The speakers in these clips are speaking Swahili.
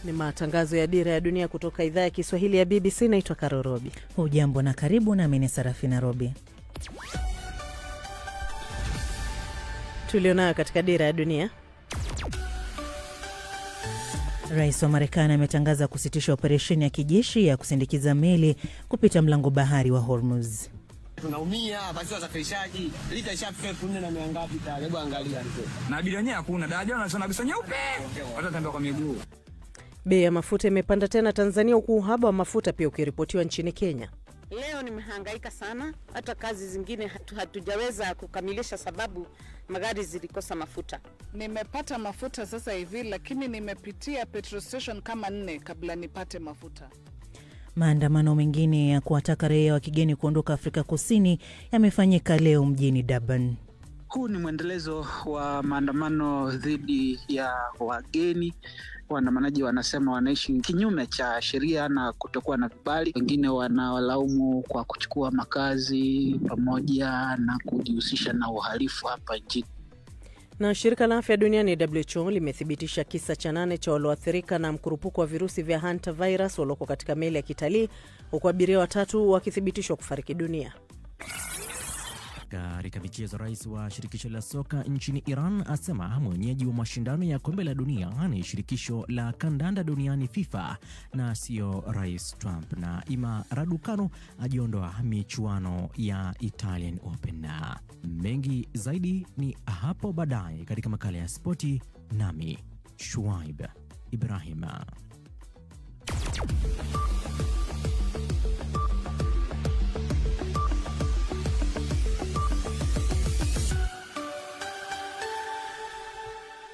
Ni matangazo ya Dira ya Dunia kutoka idhaa ya Kiswahili ya BBC. Naitwa Karorobi. Hujambo na karibu, na mimi ni Sarafina Robi. Tulionayo katika Dira ya Dunia. Rais wa Marekani ametangaza kusitisha operesheni ya kijeshi ya kusindikiza meli kupita mlango bahari wa Hormuz. Tunaumia basi wasafirishaji lita ishafika 4,000 ngapi tayari, hebu angalia hapo. Na abiria wenyewe hakuna, daraja wanasema kabisa nyeupe. Watatembea kwa miguu. Bei ya mafuta imepanda tena Tanzania, huku uhaba wa mafuta pia ukiripotiwa nchini Kenya. Leo nimehangaika sana, hata kazi zingine hatujaweza kukamilisha sababu magari zilikosa mafuta. Nimepata mafuta sasa hivi, lakini nimepitia petrol station kama 4 kabla nipate mafuta. Maandamano mengine ya kuwataka raia wa kigeni kuondoka Afrika Kusini yamefanyika leo mjini Durban. Huu ni mwendelezo wa maandamano dhidi ya wageni. Waandamanaji wanasema wanaishi kinyume cha sheria na kutokuwa na vibali. Wengine wanawalaumu kwa kuchukua makazi pamoja na kujihusisha na uhalifu hapa nchini. Na shirika la afya duniani WHO limethibitisha kisa cha 8 cha walioathirika na mkurupuko wa virusi vya hantavirus walioko katika meli ya kitalii, huku abiria 3 wakithibitishwa kufariki dunia. Katika michezo, rais wa shirikisho la soka nchini Iran asema mwenyeji wa mashindano ya kombe la dunia ni shirikisho la kandanda duniani FIFA na sio Rais Trump. Na Ima Raducanu ajiondoa michuano ya Italian Open. Mengi zaidi ni hapo baadaye katika makala ya spoti, nami Shuaib Ibrahim.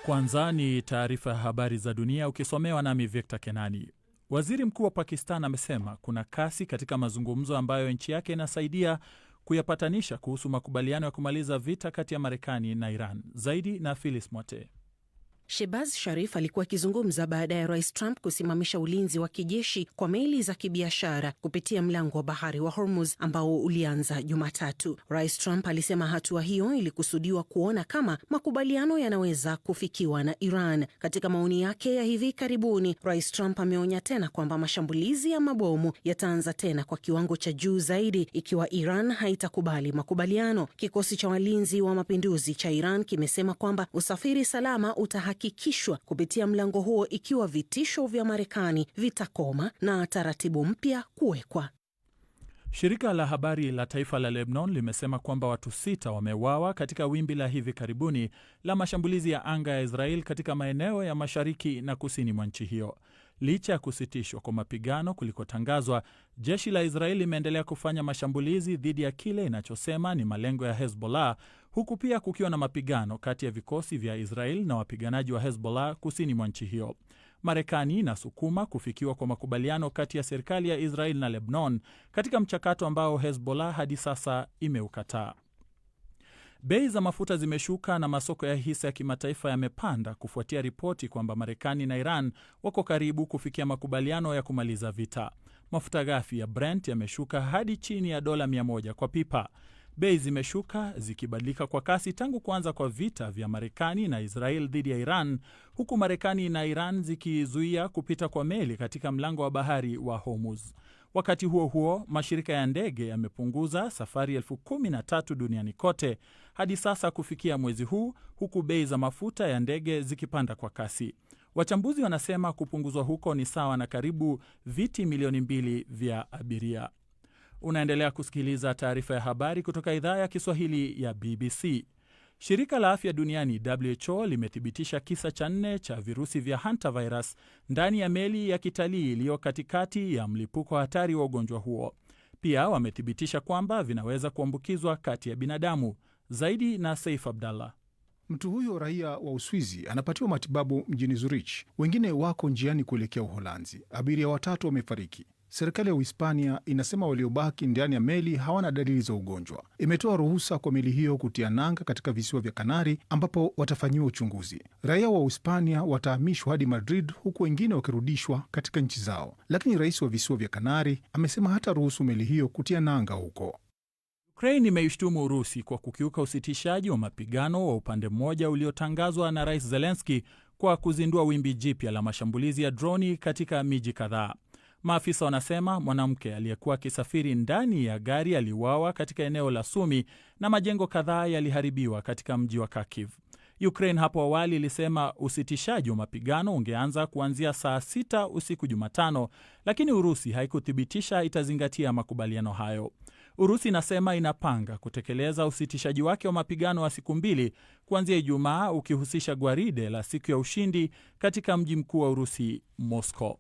Kwanza ni taarifa ya habari za dunia ukisomewa nami Victor Kenani. Waziri mkuu wa Pakistan amesema kuna kasi katika mazungumzo ambayo nchi yake inasaidia kuyapatanisha kuhusu makubaliano ya kumaliza vita kati ya Marekani na Iran. Zaidi na Phyllis Mote. Shehbaz Sharif alikuwa akizungumza baada ya Rais Trump kusimamisha ulinzi wa kijeshi kwa meli za kibiashara kupitia mlango wa bahari wa Hormuz ambao ulianza Jumatatu. Rais Trump alisema hatua hiyo ilikusudiwa kuona kama makubaliano yanaweza kufikiwa na Iran. Katika maoni yake ya hivi karibuni, Rais Trump ameonya tena kwamba mashambulizi ya mabomu yataanza tena kwa kiwango cha juu zaidi ikiwa Iran haitakubali makubaliano. Kikosi cha walinzi wa mapinduzi cha Iran kimesema kwamba usafiri salama utahakikishwa kupitia mlango huo ikiwa vitisho vya Marekani vitakoma na taratibu mpya kuwekwa. Shirika la habari la taifa la Lebanon limesema kwamba watu 6 wameuawa katika wimbi la hivi karibuni la mashambulizi ya anga ya Israel katika maeneo ya mashariki na kusini mwa nchi hiyo. Licha ya kusitishwa kwa mapigano kulikotangazwa, jeshi la Israel limeendelea kufanya mashambulizi dhidi ya kile inachosema ni malengo ya Hezbollah, huku pia kukiwa na mapigano kati ya vikosi vya Israel na wapiganaji wa Hezbollah kusini mwa nchi hiyo. Marekani inasukuma kufikiwa kwa makubaliano kati ya serikali ya Israel na Lebanon katika mchakato ambao Hezbollah hadi sasa imeukataa. Bei za mafuta zimeshuka na masoko ya hisa ya kimataifa yamepanda kufuatia ripoti kwamba Marekani na Iran wako karibu kufikia makubaliano ya kumaliza vita. Mafuta ghafi ya Brent yameshuka hadi chini ya $100 kwa pipa. Bei zimeshuka zikibadilika kwa kasi tangu kuanza kwa vita vya Marekani na Israel dhidi ya Iran, huku Marekani na Iran zikizuia kupita kwa meli katika mlango wa bahari wa Hormuz. Wakati huo huo, mashirika ya ndege yamepunguza safari 13,000 duniani kote hadi sasa kufikia mwezi huu, huku bei za mafuta ya ndege zikipanda kwa kasi. Wachambuzi wanasema kupunguzwa huko ni sawa na karibu viti milioni 2 vya abiria. Unaendelea kusikiliza taarifa ya habari kutoka idhaa ya Kiswahili ya BBC. Shirika la afya duniani WHO limethibitisha kisa cha 4 cha virusi vya hantavirus ndani ya meli ya kitalii iliyo katikati ya mlipuko hatari wa ugonjwa huo. Pia wamethibitisha kwamba vinaweza kuambukizwa kati ya binadamu. Zaidi na Saif Abdallah. Mtu huyo raia wa Uswizi anapatiwa matibabu mjini Zurich. Wengine wako njiani kuelekea Uholanzi. Abiria 3 wamefariki. Serikali ya Uhispania inasema waliobaki ndani ya meli hawana dalili za ugonjwa. Imetoa ruhusa kwa meli hiyo kutia nanga katika visiwa vya Kanari ambapo watafanyiwa uchunguzi. Raia wa Uhispania watahamishwa hadi Madrid huku wengine wakirudishwa katika nchi zao. Lakini rais wa visiwa vya Kanari amesema hata ruhusu meli hiyo kutia nanga huko. Ukraine imeishtumu Urusi kwa kukiuka usitishaji wa mapigano wa upande mmoja uliotangazwa na Rais Zelensky kwa kuzindua wimbi jipya la mashambulizi ya droni katika miji kadhaa. Maafisa wanasema mwanamke aliyekuwa akisafiri ndani ya gari aliuawa katika eneo la Sumi na majengo kadhaa yaliharibiwa katika mji wa Kharkiv. Ukraine hapo awali ilisema usitishaji wa mapigano ungeanza kuanzia saa 6 usiku Jumatano, lakini Urusi haikuthibitisha itazingatia makubaliano hayo. Urusi inasema inapanga kutekeleza usitishaji wake wa mapigano wa siku 2 kuanzia Ijumaa, ukihusisha gwaride la siku ya ushindi katika mji mkuu wa Urusi, Moscow.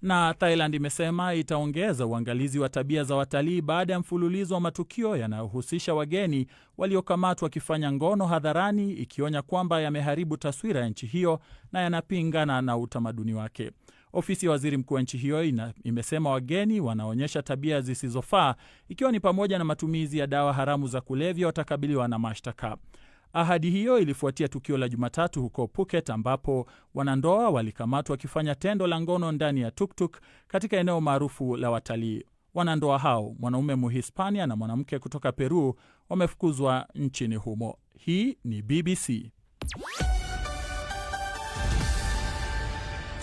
Na Thailand imesema itaongeza uangalizi wa tabia za watalii baada ya mfululizo wa matukio yanayohusisha wageni waliokamatwa wakifanya ngono hadharani, ikionya kwamba yameharibu taswira ya nchi hiyo na yanapingana na utamaduni wake. Ofisi ya waziri mkuu wa nchi hiyo imesema wageni wanaonyesha tabia zisizofaa, ikiwa ni pamoja na matumizi ya dawa haramu za kulevya, watakabiliwa na mashtaka. Ahadi hiyo ilifuatia tukio la Jumatatu huko Phuket ambapo wanandoa walikamatwa wakifanya tendo la ngono ndani ya tuktuk katika eneo maarufu la watalii. Wanandoa hao, mwanaume Mhispania na mwanamke kutoka Peru, wamefukuzwa nchini humo. Hii ni BBC.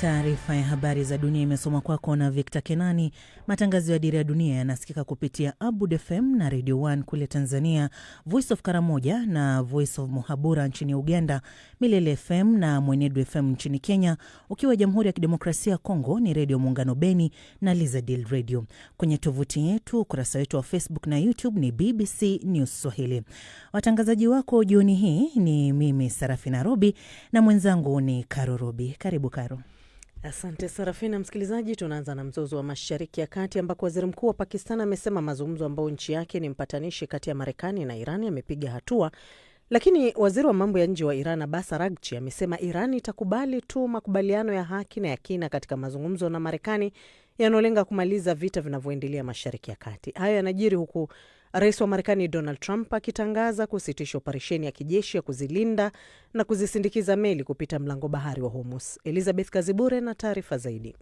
Taarifa ya habari za dunia imesoma kwako na Victor Kenani. Matangazo ya Dira ya Dunia yanasikika kupitia Abud FM na Radio 1 kule Tanzania, Voice of Karamoja na Voice of Muhabura nchini Uganda, Milele FM na Mwenedu FM nchini Kenya. Ukiwa Jamhuri ya Kidemokrasia ya Kongo ni Radio Muungano Beni na Lizadil Radio. Kwenye tovuti yetu, ukurasa wetu wa Facebook na YouTube ni BBC News Swahili. Watangazaji wako jioni hii ni mimi Sarafina Robi na mwenzangu ni Karo Robi. Karibu Karo. Asante Sarafina. Msikilizaji, tunaanza na mzozo wa Mashariki ya Kati ambako waziri mkuu wa Pakistan amesema mazungumzo ambayo nchi yake ni mpatanishi kati ya Marekani na Iran yamepiga hatua, lakini waziri wa mambo ya nje wa Iran Abbas Araghchi amesema Iran itakubali tu makubaliano ya haki na ya kina katika mazungumzo na Marekani yanayolenga kumaliza vita vinavyoendelea Mashariki ya Kati. Hayo yanajiri huku Rais wa Marekani Donald Trump akitangaza kusitisha operesheni ya kijeshi ya kuzilinda na kuzisindikiza meli kupita mlango bahari wa Hormuz. Elizabeth Kazibure na taarifa zaidi.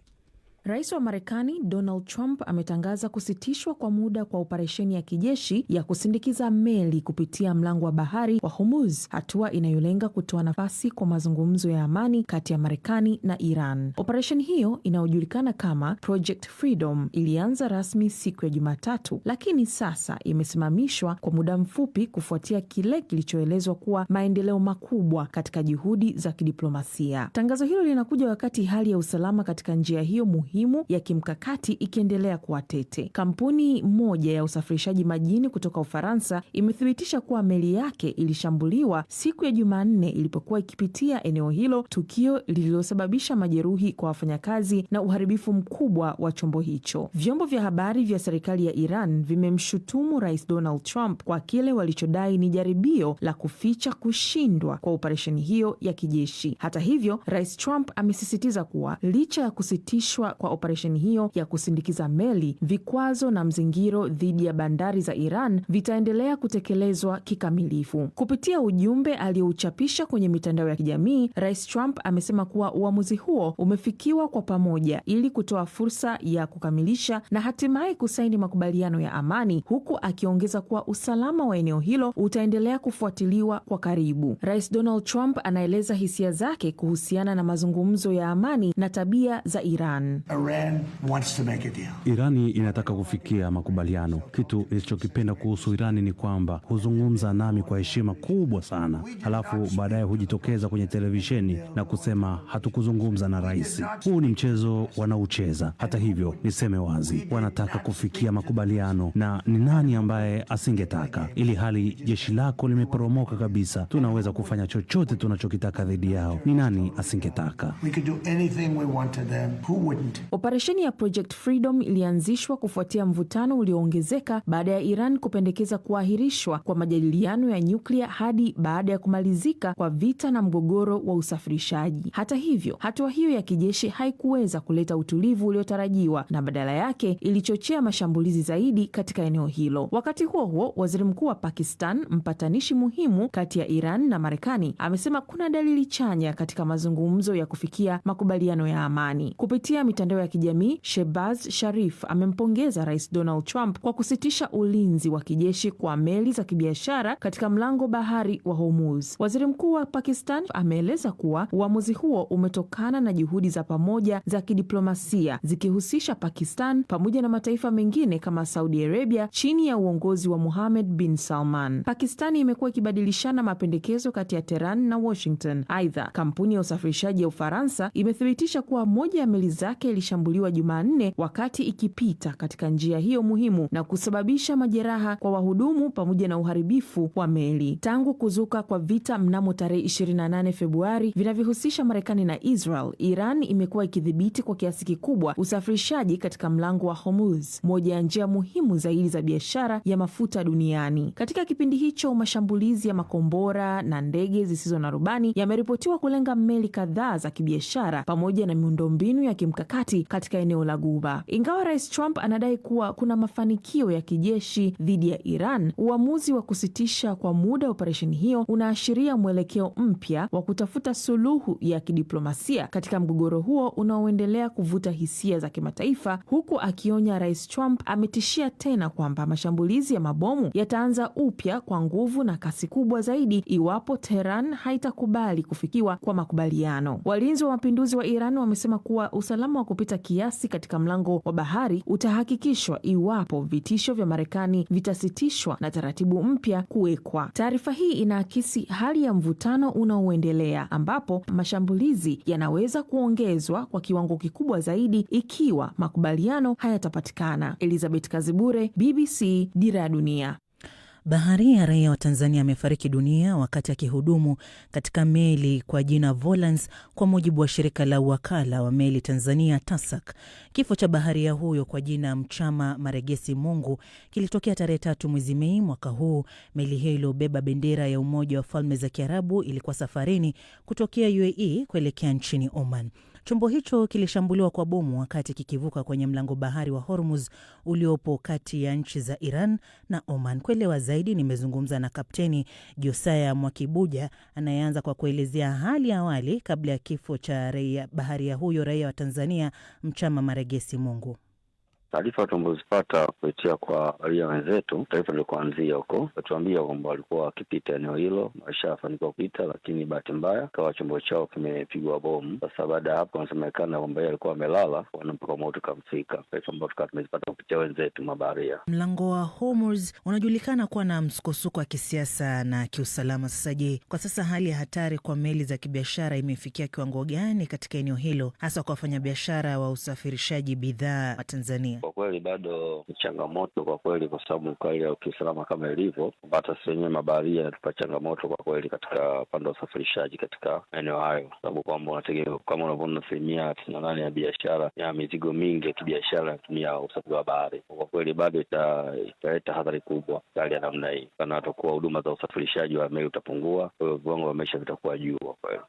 Rais wa Marekani Donald Trump ametangaza kusitishwa kwa muda kwa operesheni ya kijeshi ya kusindikiza meli kupitia mlango wa bahari wa Hormuz, hatua inayolenga kutoa nafasi kwa mazungumzo ya amani kati ya Marekani na Iran. Operesheni hiyo inayojulikana kama Project Freedom ilianza rasmi siku ya Jumatatu, lakini sasa imesimamishwa kwa muda mfupi kufuatia kile kilichoelezwa kuwa maendeleo makubwa katika juhudi za kidiplomasia. Tangazo hilo linakuja wakati hali ya usalama katika njia hiyo muhimu ya kimkakati ikiendelea kuwa tete. Kampuni moja ya usafirishaji majini kutoka Ufaransa imethibitisha kuwa meli yake ilishambuliwa siku ya Jumanne ilipokuwa ikipitia eneo hilo, tukio lililosababisha majeruhi kwa wafanyakazi na uharibifu mkubwa wa chombo hicho. Vyombo vya habari vya serikali ya Iran vimemshutumu Rais Donald Trump kwa kile walichodai ni jaribio la kuficha kushindwa kwa operesheni hiyo ya kijeshi. Hata hivyo, Rais Trump amesisitiza kuwa licha ya kusitishwa kwa operesheni hiyo ya kusindikiza meli, vikwazo na mzingiro dhidi ya bandari za Iran vitaendelea kutekelezwa kikamilifu. Kupitia ujumbe aliouchapisha kwenye mitandao ya kijamii, Rais Trump amesema kuwa uamuzi huo umefikiwa kwa pamoja ili kutoa fursa ya kukamilisha na hatimaye kusaini makubaliano ya amani, huku akiongeza kuwa usalama wa eneo hilo utaendelea kufuatiliwa kwa karibu. Rais Donald Trump anaeleza hisia zake kuhusiana na mazungumzo ya amani na tabia za Iran. Irani inataka kufikia makubaliano. Kitu nilichokipenda kuhusu Irani ni kwamba huzungumza nami kwa heshima kubwa sana, halafu baadaye hujitokeza kwenye televisheni na kusema hatukuzungumza na rais. Huu ni mchezo wanaocheza. Hata hivyo, niseme wazi, wanataka kufikia makubaliano, na ni nani ambaye asingetaka? Ili hali jeshi lako limeporomoka kabisa, tunaweza kufanya chochote tunachokitaka dhidi yao. Ni nani asingetaka? Operesheni ya Project Freedom ilianzishwa kufuatia mvutano ulioongezeka baada ya Iran kupendekeza kuahirishwa kwa majadiliano ya nyuklia hadi baada ya kumalizika kwa vita na mgogoro wa usafirishaji. Hata hivyo, hatua hiyo ya kijeshi haikuweza kuleta utulivu uliotarajiwa na badala yake ilichochea mashambulizi zaidi katika eneo hilo. Wakati huo huo, waziri mkuu wa Pakistan, mpatanishi muhimu kati ya Iran na Marekani, amesema kuna dalili chanya katika mazungumzo ya kufikia makubaliano ya amani. Kupitia mitandao mitandao ya kijamii, Shehbaz Sharif amempongeza Rais Donald Trump kwa kusitisha ulinzi wa kijeshi kwa meli za kibiashara katika mlango bahari wa Hormuz. Waziri Mkuu wa Pakistan ameeleza kuwa uamuzi huo umetokana na juhudi za pamoja za kidiplomasia zikihusisha Pakistan pamoja na mataifa mengine kama Saudi Arabia chini ya uongozi wa Mohammed bin Salman. Pakistani imekuwa ikibadilishana mapendekezo kati ya Tehran na Washington. Aidha, kampuni ya usafirishaji ya Ufaransa imethibitisha kuwa moja ya meli zake ilishambuliwa Jumanne wakati ikipita katika njia hiyo muhimu na kusababisha majeraha kwa wahudumu pamoja na uharibifu wa meli. Tangu kuzuka kwa vita mnamo tarehe 28 Februari vinavyohusisha Marekani na Israel, Iran imekuwa ikidhibiti kwa kiasi kikubwa usafirishaji katika mlango wa Hormuz, moja ya njia muhimu zaidi za biashara ya mafuta duniani. Katika kipindi hicho, mashambulizi ya makombora na ndege zisizo na rubani yameripotiwa kulenga meli kadhaa za kibiashara pamoja na miundombinu ya kimkakati katika eneo la Ghuba. Ingawa Rais Trump anadai kuwa kuna mafanikio ya kijeshi dhidi ya Iran, uamuzi wa kusitisha kwa muda operesheni hiyo unaashiria mwelekeo mpya wa kutafuta suluhu ya kidiplomasia katika mgogoro huo unaoendelea kuvuta hisia za kimataifa, huku akionya Rais Trump ametishia tena kwamba mashambulizi ya mabomu yataanza upya kwa nguvu na kasi kubwa zaidi iwapo Tehran haitakubali kufikiwa kwa makubaliano. Walinzi wa mapinduzi wa Iran wamesema kuwa usalama wa kupita kiasi katika mlango wa bahari utahakikishwa iwapo vitisho vya Marekani vitasitishwa na taratibu mpya kuwekwa. Taarifa hii inaakisi hali ya mvutano unaoendelea ambapo mashambulizi yanaweza kuongezwa kwa kiwango kikubwa zaidi ikiwa makubaliano hayatapatikana. Elizabeth Kazibure, BBC, Dira ya Dunia. Baharia raia wa Tanzania amefariki dunia wakati akihudumu katika meli kwa jina Volans, kwa mujibu wa shirika la wakala wa meli Tanzania TASAC. Kifo cha baharia huyo kwa jina Mchama Maregesi Mungu kilitokea tarehe 3 mwezi Mei mwaka huu. Meli hiyo iliyobeba bendera ya Umoja wa Falme za Kiarabu ilikuwa safarini kutokea UAE kuelekea nchini Oman. Chombo hicho kilishambuliwa kwa bomu wakati kikivuka kwenye mlango bahari wa Hormuz uliopo kati ya nchi za Iran na Oman. Kuelewa zaidi, nimezungumza na Kapteni Josaya Mwakibuja anayeanza kwa kuelezea hali ya awali kabla ya kifo cha baharia huyo raia wa Tanzania Mchama Maregesi Mungu. Taarifa tulizopata kupitia kwa raia wenzetu, taifa ndio kuanzia huko, watuambia kwamba walikuwa wakipita eneo hilo, washafanikiwa kupita, lakini bahati mbaya kawa chombo chao kimepigwa bomu. Sasa baada ya hapo wanasemekana kwamba yeye alikuwa amelala, mpaka moto kamfika. Taarifa ambayo tumezipata kupitia wenzetu mabaharia. Mlango wa Hormuz unajulikana kuwa na msukosuko wa kisiasa na kiusalama. Sasa je, kwa sasa hali ya hatari kwa meli za kibiashara imefikia kiwango gani katika eneo hilo, hasa kwa wafanyabiashara wa usafirishaji bidhaa wa Tanzania? Kwa kweli bado ni changamoto kwa kweli, kwa sababu hali ya kiusalama kama ilivyo, hata sisi wenyewe mabaharia inatupa changamoto kwa kweli katika upande wa usafirishaji katika maeneo hayo, sababu kwamba unategemea kama unavyoona 98% ya biashara ya mizigo mingi ya kibiashara inatumia usafiri wa bahari. Kwa kweli bado italeta hadhari kubwa hali ya namna hii, kana atakuwa huduma za usafirishaji wa meli utapungua, kwa hiyo viwango vya maisha vitakuwa juu kwa kweli.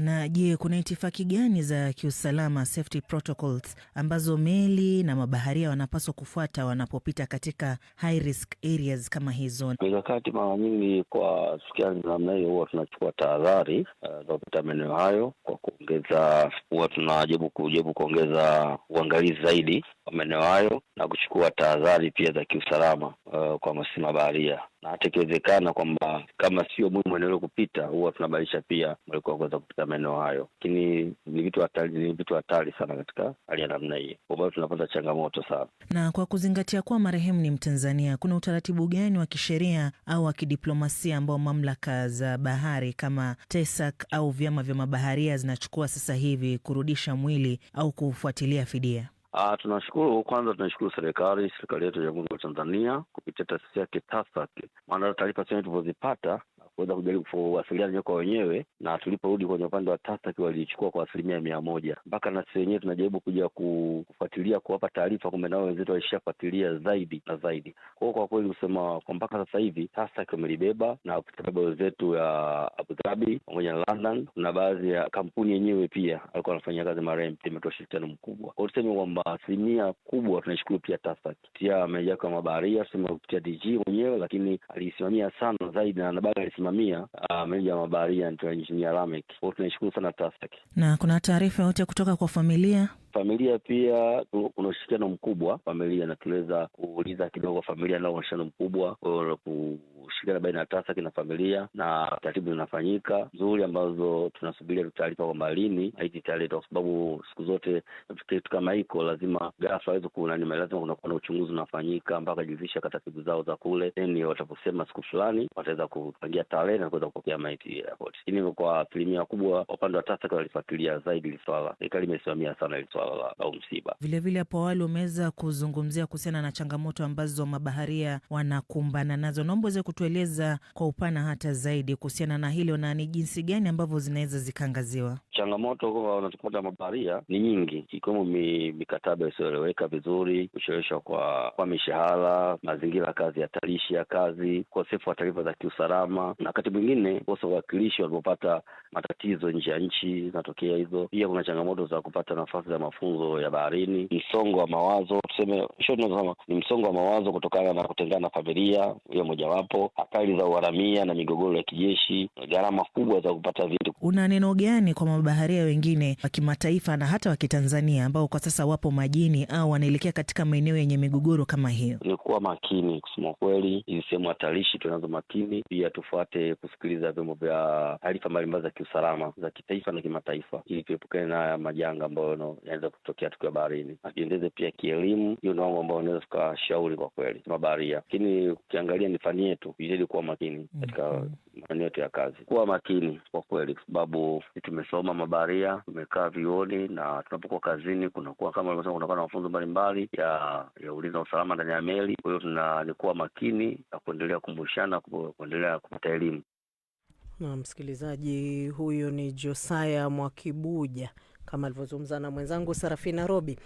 Na je, kuna itifaki gani za kiusalama, safety protocols, ambazo meli na mabaharia wanapaswa kufuata wanapopita katika high risk areas kama hizo? Mikakati mara nyingi kwa sikia namna hiyo, huwa tunachukua tahadhari za kupita maeneo hayo kwa kuongeza, huwa tunajaribu kuongeza uangalizi zaidi kwa maeneo hayo na kuchukua tahadhari pia za kiusalama kwa masima baharia, na hata ikiwezekana kwamba kama sio muhimu eneo kupita, huwa tunabadilisha pia mwelekeo kuweza kupita maeneo hayo. Lakini ni vitu hatari sana katika hali ya namna hii, kwa sababu tunapata changamoto sana. Na kwa kuzingatia kuwa marehemu ni Mtanzania, kuna utaratibu gani wa kisheria au wa kidiplomasia ambao mamlaka za bahari kama TASAC au vyama vya mabaharia zinachukua sasa hivi kurudisha mwili au kufuatilia fidia? Tunashukuru serikali yetu ya Jamhuri ya Tanzania kupitia taasisi yake TASAC, maana taarifa zote tulizozipata kuweza kujaribu kuwasiliana kwa wenyewe, na tuliporudi kwenye upande wa TASAC walichukua kwa 100%. Mpaka na sisi wenyewe tunajaribu kuja kufuatilia, kuwapa taarifa kwamba nao wenzetu walishafuatilia zaidi na zaidi. Kwa kweli kusema kwa mpaka sasa hivi TASAC wamelibeba, na kutabeba wenzetu ya Abu Dhabi pamoja na London, na baadhi ya kampuni yenyewe pia alikuwa anafanya kazi marehemu, imetoa ushirikiano mkubwa. Kwa tuseme kwamba 100% kubwa tunashukuru pia TASAC. Tia meja kwa mabaharia, tuseme kupitia DG mwenyewe, lakini alisimamia sana zaidi na baada anasimamia meneja ya mabaharia anaitwa Engineer Lamek. Kwa hiyo tunashukuru sana TASAC. Na kuna taarifa yote kutoka kwa familia? Familia pia kuna ushirikiano mkubwa familia, na tuweza kuuliza kidogo familia na ushirikiano mkubwa kwa kushirikiana baina ya TASAC na familia, na taratibu zinafanyika nzuri ambazo tunasubiria taarifa kwamba lini haiti italeta, kwa sababu siku zote kitu kama hiko lazima ghafla aweze lazima kunakuwa na uchunguzi unafanyika mpaka jiridhisha taratibu zao za kule, then wataposema siku fulani wataweza kupangia tarehe na kuweza kupokea maiti airport. Lakini kwa asilimia kubwa upande wa TASAC walifuatilia zaidi hili swala, serikali imesimamia sana hili swala la msiba. Vilevile hapo awali umeweza kuzungumzia kuhusiana na changamoto ambazo mabaharia wanakumbana nazo. Naomba uweze kutueleza kwa upana hata zaidi kuhusiana na hilo na ni jinsi gani ambavyo zinaweza zikaangaziwa. Changamoto kwa wanapata mabaharia ni nyingi, ikiwemo mikataba isiyoeleweka vizuri, kucheleweshwa kwa mishahara, mazingira ya kazi hatarishi ya kazi, ukosefu wa taarifa za kiusalama, na wakati mwingine kosa uwakilishi walipopata matatizo nje ya nchi zinatokea hizo. Pia kuna changamoto za kupata nafasi za mafunzo ya baharini, msongo wa mawazo, tuseme ni msongo wa mawazo kutokana na kutengana na familia, hiyo mojawapo, hatari za uharamia na migogoro ya kijeshi, gharama kubwa za kupata vitu. Una neno gani kwa mabaharia wengine wa kimataifa na hata wa Kitanzania ambao kwa sasa wapo majini au wanaelekea katika maeneo yenye migogoro kama hiyo? Ni kuwa makini, kusema kweli, hizi sehemu hatarishi tunazo makini, pia tufuate kusikiliza vyombo vya taarifa mbalimbali za kiusalama za kitaifa na kimataifa ili tuepukane na majanga ambayo yanaweza kutokea tukiwa baharini. Tujiendeze pia kielimu, hiyo ndio mambo ambayo unaweza tukashauri kwa kweli kama baharia. Lakini ukiangalia ni fani yetu, ili kuwa makini katika maeneo yetu ya kazi. Kuwa makini kwa kweli, kwa sababu tumesoma mabaharia, tumekaa vioni, na tunapokuwa kazini kunakuwa kama alivyosema, kunakuwa na mafunzo mbalimbali ya ulinzi na usalama ndani ya meli. Kwa hiyo tunalikuwa makini na kuendelea kumbushana, kuendelea kupata elimu. Na msikilizaji, huyo ni Josiah Mwakibuja kama alivyozungumza na mwenzangu Sarafina Robi.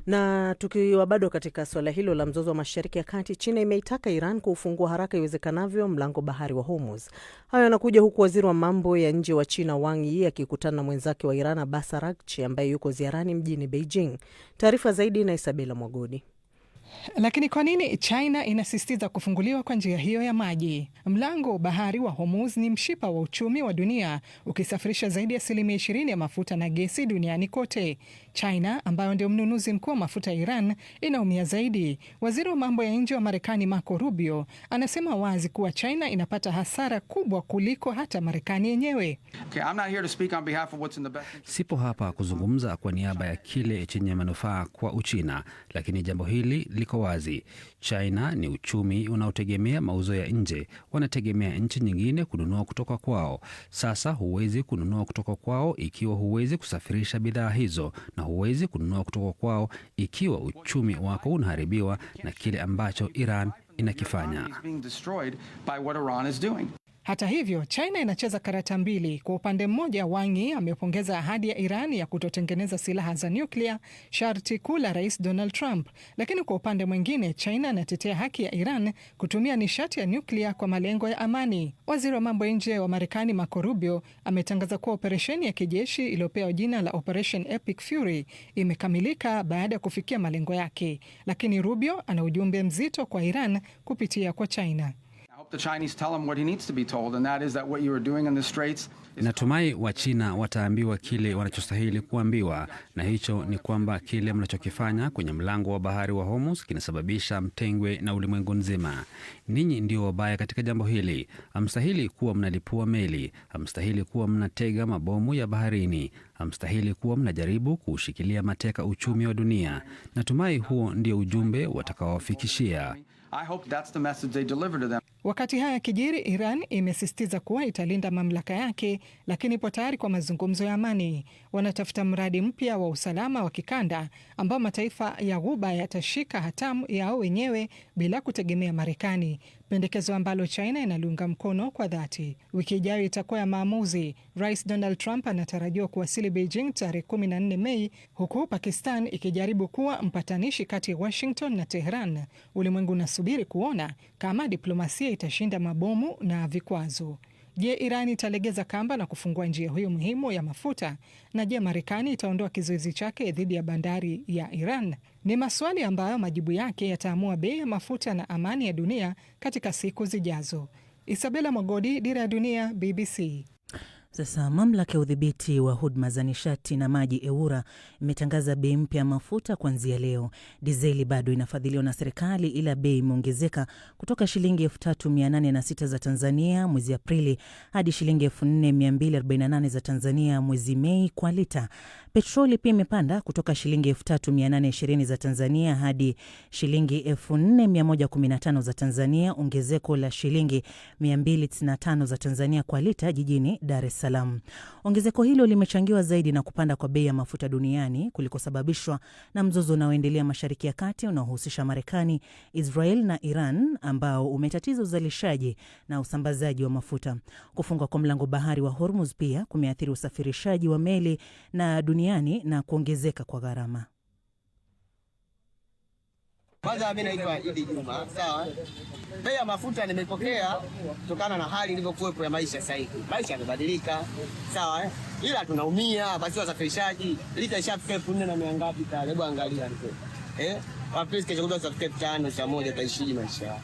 Na tukiwa bado katika swala hilo la mzozo wa Mashariki ya Kati, China imeitaka Iran kufungua haraka iwezekanavyo mlango bahari wa Hormuz. Hayo yanakuja huku waziri wa mambo ya nje wa China Wang Yi akikutana na mwenzake wa Iran Abbas Araghchi ambaye yuko ziarani mjini Beijing. Taarifa zaidi na Isabela Mwagodi. Lakini kwa nini China inasisitiza kufunguliwa kwa njia hiyo ya maji? Mlango bahari wa Hormuz ni mshipa wa uchumi wa dunia, ukisafirisha zaidi ya 20% ya mafuta na gesi duniani kote. China ambayo ndio mnunuzi mkuu wa mafuta ya Iran inaumia zaidi. Waziri wa mambo ya nje wa Marekani Marco Rubio anasema wazi kuwa China inapata hasara kubwa kuliko hata Marekani yenyewe. Sipo hapa kuzungumza kwa niaba ya kile chenye manufaa kwa Uchina, lakini jambo hili liko wazi. China ni uchumi unaotegemea mauzo ya nje, wanategemea nchi nyingine kununua kutoka kwao. Sasa huwezi kununua kutoka kwao ikiwa huwezi kusafirisha bidhaa hizo, na huwezi kununua kutoka kwao ikiwa uchumi wako unaharibiwa na kile ambacho Iran inakifanya. Hata hivyo, China inacheza karata mbili. Kwa upande mmoja, Wang Yi amepongeza ahadi ya Iran ya kutotengeneza silaha za nyuklia, sharti kuu la Rais Donald Trump. Lakini kwa upande mwingine, China inatetea haki ya Iran kutumia nishati ya nyuklia kwa malengo ya amani. Waziri wa mambo ya nje wa Marekani Marco Rubio ametangaza kuwa operesheni ya kijeshi iliyopewa jina la Operation Epic Fury imekamilika baada ya kufikia malengo yake. Lakini Rubio ana ujumbe mzito kwa Iran kupitia kwa China. Natumai Wachina wataambiwa kile wanachostahili kuambiwa, na hicho ni kwamba kile mnachokifanya kwenye mlango wa bahari wa Hormuz kinasababisha mtengwe na ulimwengu nzima. Ninyi ndio wabaya katika jambo hili. Hamstahili kuwa mnalipua meli, hamstahili kuwa mnatega mabomu ya baharini, hamstahili kuwa mnajaribu kuushikilia mateka uchumi wa dunia. Natumai huo ndio ujumbe watakaowafikishia. Wakati haya kijiri, Iran imesisitiza kuwa italinda mamlaka yake, lakini ipo tayari kwa mazungumzo ya amani. Wanatafuta mradi mpya wa usalama wa kikanda ambao mataifa ya Ghuba yatashika hatamu yao wenyewe bila kutegemea Marekani, pendekezo ambalo China inaliunga mkono kwa dhati. Wiki ijayo itakuwa ya maamuzi. Rais Donald Trump anatarajiwa kuwasili Beijing tarehe 14 Mei, huku Pakistan ikijaribu kuwa mpatanishi kati ya Washington na Tehran. Ulimwengu unasubiri kuona kama diplomasia itashinda mabomu na vikwazo. Je, Iran italegeza kamba na kufungua njia hiyo muhimu ya mafuta? Na je, Marekani itaondoa kizuizi chake dhidi ya bandari ya Iran? Ni maswali ambayo majibu yake yataamua bei ya mafuta na amani ya dunia katika siku zijazo. Isabella Mwagodi, Dira ya Dunia, BBC. Sasa mamlaka ya udhibiti wa huduma za nishati na maji EWURA imetangaza bei mpya ya mafuta kuanzia leo. Dizeli bado inafadhiliwa na serikali, ila bei imeongezeka kutoka shilingi 3,806 za Tanzania mwezi Aprili hadi shilingi 4,248 za Tanzania mwezi Mei kwa lita. Petroli pia imepanda kutoka shilingi 3,820 za Tanzania hadi shilingi 4,115 za Tanzania, ongezeko la shilingi 295 za Tanzania kwa lita jijini Dar es Salaam. Ongezeko hilo limechangiwa zaidi na kupanda kwa bei ya mafuta duniani kulikosababishwa na mzozo unaoendelea Mashariki ya Kati unaohusisha Marekani, Israel na Iran, ambao umetatiza uzalishaji na usambazaji wa mafuta. Kufungwa kwa mlango bahari wa Hormuz pia kumeathiri usafirishaji wa meli na duniani na kuongezeka kwa gharama. Kwanza mimi naitwa Idi Juma, sawa. Bei ya mafuta nimepokea kutokana na hali ilivyokuwepo ya maisha sasa hivi. Maisha yamebadilika, sawa ila tunaumia basi wasafirishaji. Lita ishafika 4,000 na ngapi tale, hebu angalia ndio. Wapesi kesho kutoka safika 5 cha moja taishiji maisha.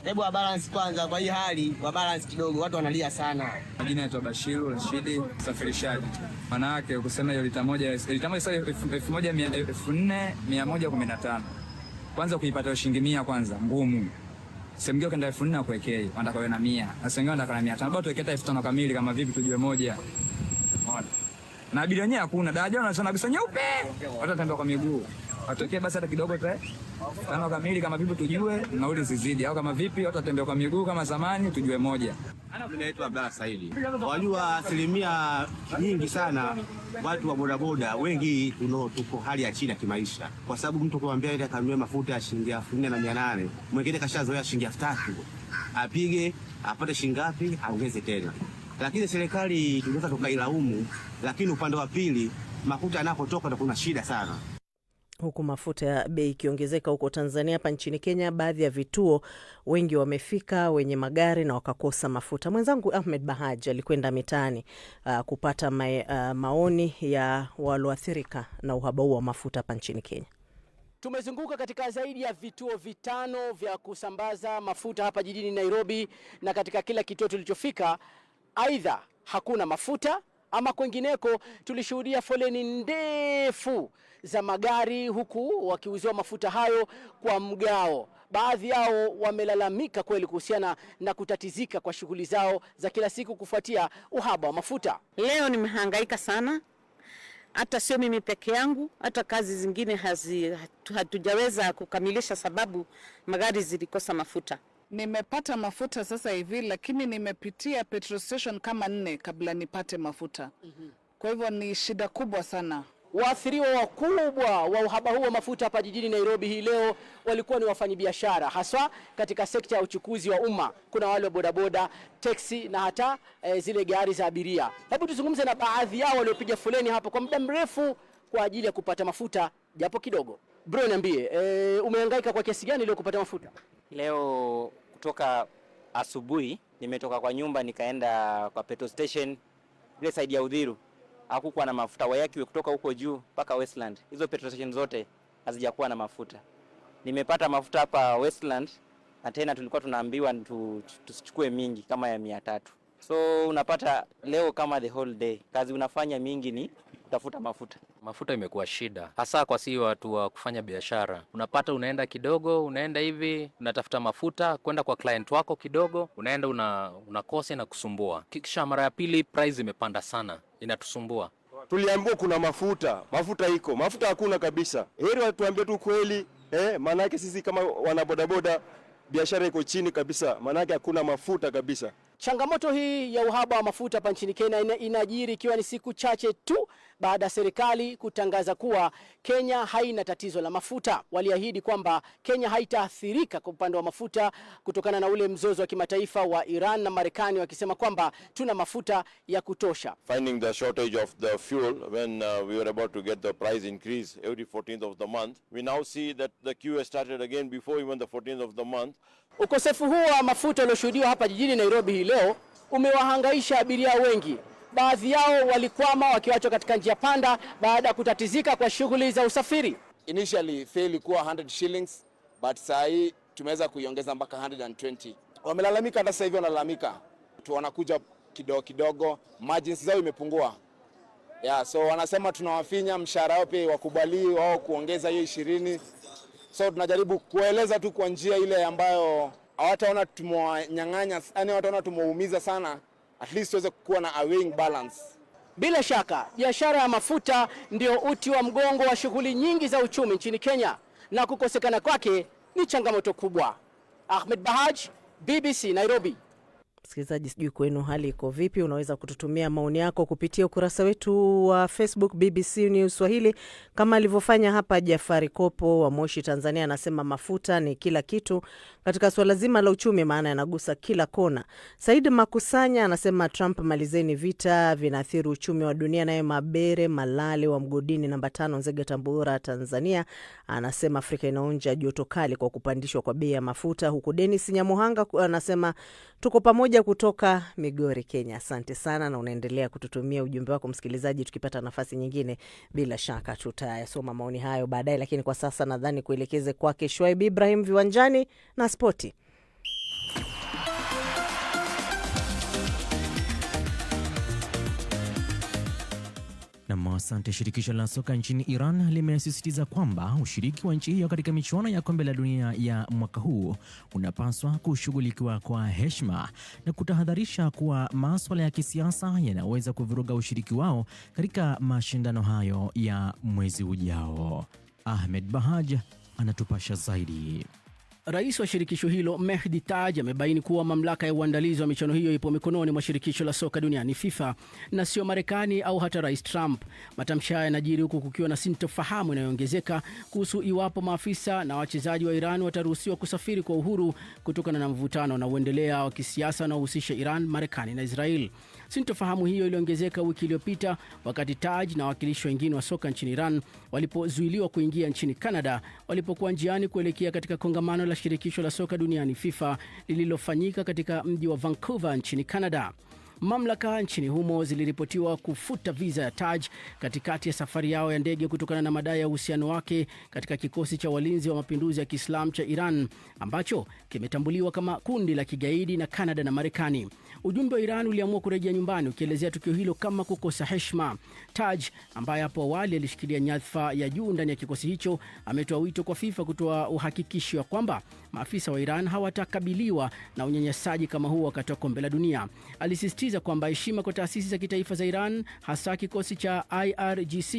Hebu wa balance kwanza, kwa hii hali wa balance kidogo, watu wanalia sana. Majina yetu Bashiru Rashidi, usafirishaji. Maana yake kusema hiyo lita moja sasa 1,115. Kwanza kuipata shilingi 100 kwanza ngumu. Semgeo kenda 4,000 kuwekea, wanataka na 100. Na sengeo wanataka na 500. Bado tuwekea 5,000 kamili kama vipi tujue moja. Unaona? Na abiria wenyewe hakuna. Daraja wanasema kabisa nyeupe. Watu watembea kwa miguu. Watokee basi hata kidogo tu 5 kamili kama vipi tujue nauli zizidi, au kama vipi watu watembea kwa miguu kama zamani tujue moja. Mimi naitwa Abdalla Saidi. Wajua asilimia nyingi sana watu wa bodaboda wengi tuko hali ya chini ya kimaisha, kwa sababu mtu kumwambia ile kanunue mafuta ya shilingi 4,800, mwingine kashazoea shilingi 3,000, apige apate shilingi ngapi aongeze tena. Lakini serikali tunaweza tukailaumu, lakini upande wa pili mafuta yanapotoka ndio kuna shida sana. Huku mafuta ya bei ikiongezeka huko Tanzania, hapa nchini Kenya baadhi ya vituo wengi wamefika wenye magari na wakakosa mafuta. Mwenzangu Ahmed Bahaj alikwenda mitaani kupata maoni ya walioathirika na uhaba wa mafuta hapa nchini Kenya. Tumezunguka katika zaidi ya vituo 5 vya kusambaza mafuta hapa jijini Nairobi, na katika kila kituo tulichofika aidha hakuna mafuta ama kwengineko tulishuhudia foleni ndefu za magari huku wakiuziwa mafuta hayo kwa mgao. Baadhi yao wamelalamika kweli kuhusiana na kutatizika kwa shughuli zao za kila siku kufuatia uhaba wa mafuta. Leo nimehangaika sana, hata sio mimi peke yangu, hata kazi zingine hatujaweza kukamilisha sababu magari zilikosa mafuta. Nimepata mafuta sasa hivi, lakini nimepitia petrol station kama 4 kabla nipate mafuta. Kwa hivyo ni shida kubwa sana. Waathiriwa wakubwa wa uhaba huu wa mafuta hapa jijini Nairobi hii leo walikuwa ni wafanyabiashara, haswa katika sekta ya uchukuzi wa umma. Kuna wale wa bodaboda, teksi na hata zile gari za abiria. Hebu tuzungumze na baadhi yao waliopiga foleni hapo kwa muda mrefu kwa ajili ya kupata mafuta japo kidogo. Bro, niambie, umehangaika kwa kiasi gani leo kupata mafuta? Leo kutoka asubuhi nimetoka kwa nyumba nikaenda kwa petrol station ile side ya Udhiru. Hakukuwa na mafuta, Wayakiwe kutoka huko juu mpaka Westland. Hizo petrol station zote hazijakuwa na mafuta. Nimepata mafuta hapa Westland, na tena tulikuwa tunaambiwa tusichukue mingi kama ya 300. So unapata leo kama the whole day kazi unafanya mingi ni kutafuta mafuta. Mafuta imekuwa shida, hasa kwa si watu wa kufanya biashara. Unapata unaenda kidogo, unaenda hivi, unatafuta mafuta, kwenda kwa client wako kidogo, unaenda unakosa na kusumbua. Kisha mara ya pili price imepanda sana, inatusumbua. Tuliambiwa kuna mafuta iko, mafuta hakuna kabisa. Heri watuambie tu kweli, maana yake sisi kama wanabodaboda biashara iko chini kabisa, maana yake hakuna mafuta kabisa. Changamoto hii ya uhaba wa mafuta hapa nchini Kenya inajiri ikiwa ni siku chache tu baada ya serikali kutangaza kuwa Kenya haina tatizo la mafuta. Waliahidi kwamba Kenya haitaathirika kwa upande wa mafuta kutokana na ule mzozo wa kimataifa wa Iran na Marekani, wakisema kwamba tuna mafuta ya kutosha. Finding the shortage of the fuel when we were about to get the price increase every 14th of the month, we now see that the queue has started again before even the 14th of the month. Ukosefu huu wa mafuta ulioshuhudiwa hapa jijini Nairobi hii leo umewahangaisha abiria wengi. Baadhi yao walikwama wakiwachwa katika njia panda baada ya kutatizika kwa shughuli za usafiri. Initially fare ilikuwa 100 shillings, but saa hii tumeweza kuiongeza mpaka 120. Wamelalamika, hata sasa hivi wanalalamika tu, wanakuja kidogo kidogo, margins zao imepungua. So wanasema tunawafinya, mshahara wao pia wakubali wao kuongeza hiyo 20. So tunajaribu kueleza tu kwa njia ile ambayo hawataona tumewanyang'anya, yani hawataona tumeumiza sana, at least tuweze kuwa na a weighing balance. Bila shaka biashara ya mafuta ndio uti wa mgongo wa shughuli nyingi za uchumi nchini Kenya, na kukosekana kwake ni changamoto kubwa. Ahmed Bahaj, BBC Nairobi. Msikilizaji, sijui kwenu hali iko vipi? Unaweza kututumia maoni yako kupitia ukurasa wetu wa Facebook BBC News Swahili, kama alivyofanya hapa Jafari Kopo wa Moshi, Tanzania. Anasema mafuta ni kila kitu katika swala zima la uchumi, maana yanagusa kila kona. Said Makusanya anasema Trump, malizeni vita, vinaathiri uchumi wa dunia. Naye Mabere Malale wa Mgodini namba 5 Nzega, Tabora, Tanzania, anasema Afrika inaonja joto kali kwa kupandishwa kwa bei ya mafuta. Huku Dennis Nyamuhanga anasema tuko pamoja kutoka Migori, Kenya. Asante sana, na unaendelea kututumia ujumbe wako msikilizaji. Tukipata nafasi nyingine bila shaka tutayasoma maoni hayo baadaye, lakini kwa sasa nadhani kuelekeze kwake Shwaib Ibrahim viwanjani na spoti. Na asante. Shirikisho la soka nchini Iran limesisitiza kwamba ushiriki wa nchi hiyo katika michuano ya kombe la dunia ya mwaka huu unapaswa kushughulikiwa kwa heshima na kutahadharisha kuwa masuala ya kisiasa yanaweza kuvuruga ushiriki wao katika mashindano hayo ya mwezi ujao. Ahmed Bahaj anatupasha zaidi. Rais wa shirikisho hilo Mehdi Taj amebaini kuwa mamlaka ya uandalizi wa michuano hiyo ipo mikononi mwa shirikisho la soka duniani FIFA na sio Marekani au hata Rais Trump. Matamshi haya yanajiri huku kukiwa na sintofahamu inayoongezeka kuhusu iwapo maafisa na wachezaji wa Iran wataruhusiwa kusafiri kwa uhuru kutokana na mvutano na uendelea wa kisiasa unaohusisha Iran, Marekani na Israel. Sintofahamu hiyo iliongezeka wiki iliyopita wakati Taj na wawakilishi wengine wa soka nchini Iran walipozuiliwa kuingia nchini Canada walipokuwa njiani kuelekea katika kongamano la shirikisho la soka duniani FIFA lililofanyika katika mji wa Vancouver nchini Canada. Mamlaka nchini humo ziliripotiwa kufuta visa ya Taj katikati ya safari yao ya ndege kutokana na madai ya uhusiano wake katika kikosi cha walinzi wa mapinduzi ya Kiislamu cha Iran ambacho kimetambuliwa kama kundi la kigaidi na Canada na Marekani. Ujumbe wa Iran uliamua kurejea nyumbani ukielezea tukio hilo kama kukosa heshima. Taj, ambaye hapo awali alishikilia nyadhifa ya juu ndani ya kikosi hicho, ametoa wito kwa FIFA kutoa uhakikisho wa kwamba maafisa wa Iran hawatakabiliwa na unyanyasaji kama huo wakati wa kombe la dunia. Alisisitiza kwamba heshima kwa taasisi za kitaifa za Iran, hasa kikosi cha IRGC,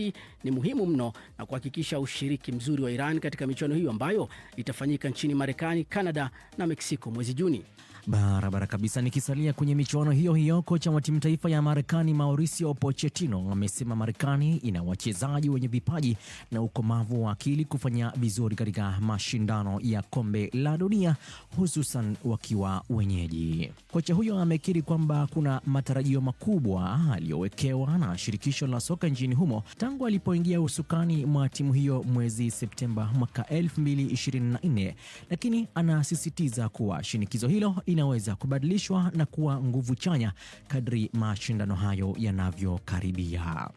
ni muhimu mno na kuhakikisha ushiriki mzuri wa Iran katika michuano hiyo ambayo itafanyika nchini Marekani, Canada na Mexico mwezi Juni. Barabara kabisa. Nikisalia kwenye michuano hiyo, kocha wa timu taifa ya Marekani Mauricio Pochettino amesema Marekani ina wachezaji wenye vipaji na ukomavu wa akili kufanya vizuri katika mashindano ya kombe la dunia, hususan wakiwa wenyeji. Kocha huyo amekiri kwamba kuna matarajio makubwa aliyowekewa na shirikisho la soka nchini humo tangu alipoingia usukani mwa timu hiyo mwezi Septemba mwaka 2024, lakini anasisitiza kuwa shinikizo hilo inaweza kubadilishwa na kuwa nguvu chanya kadri mashindano hayo yanavyokaribia.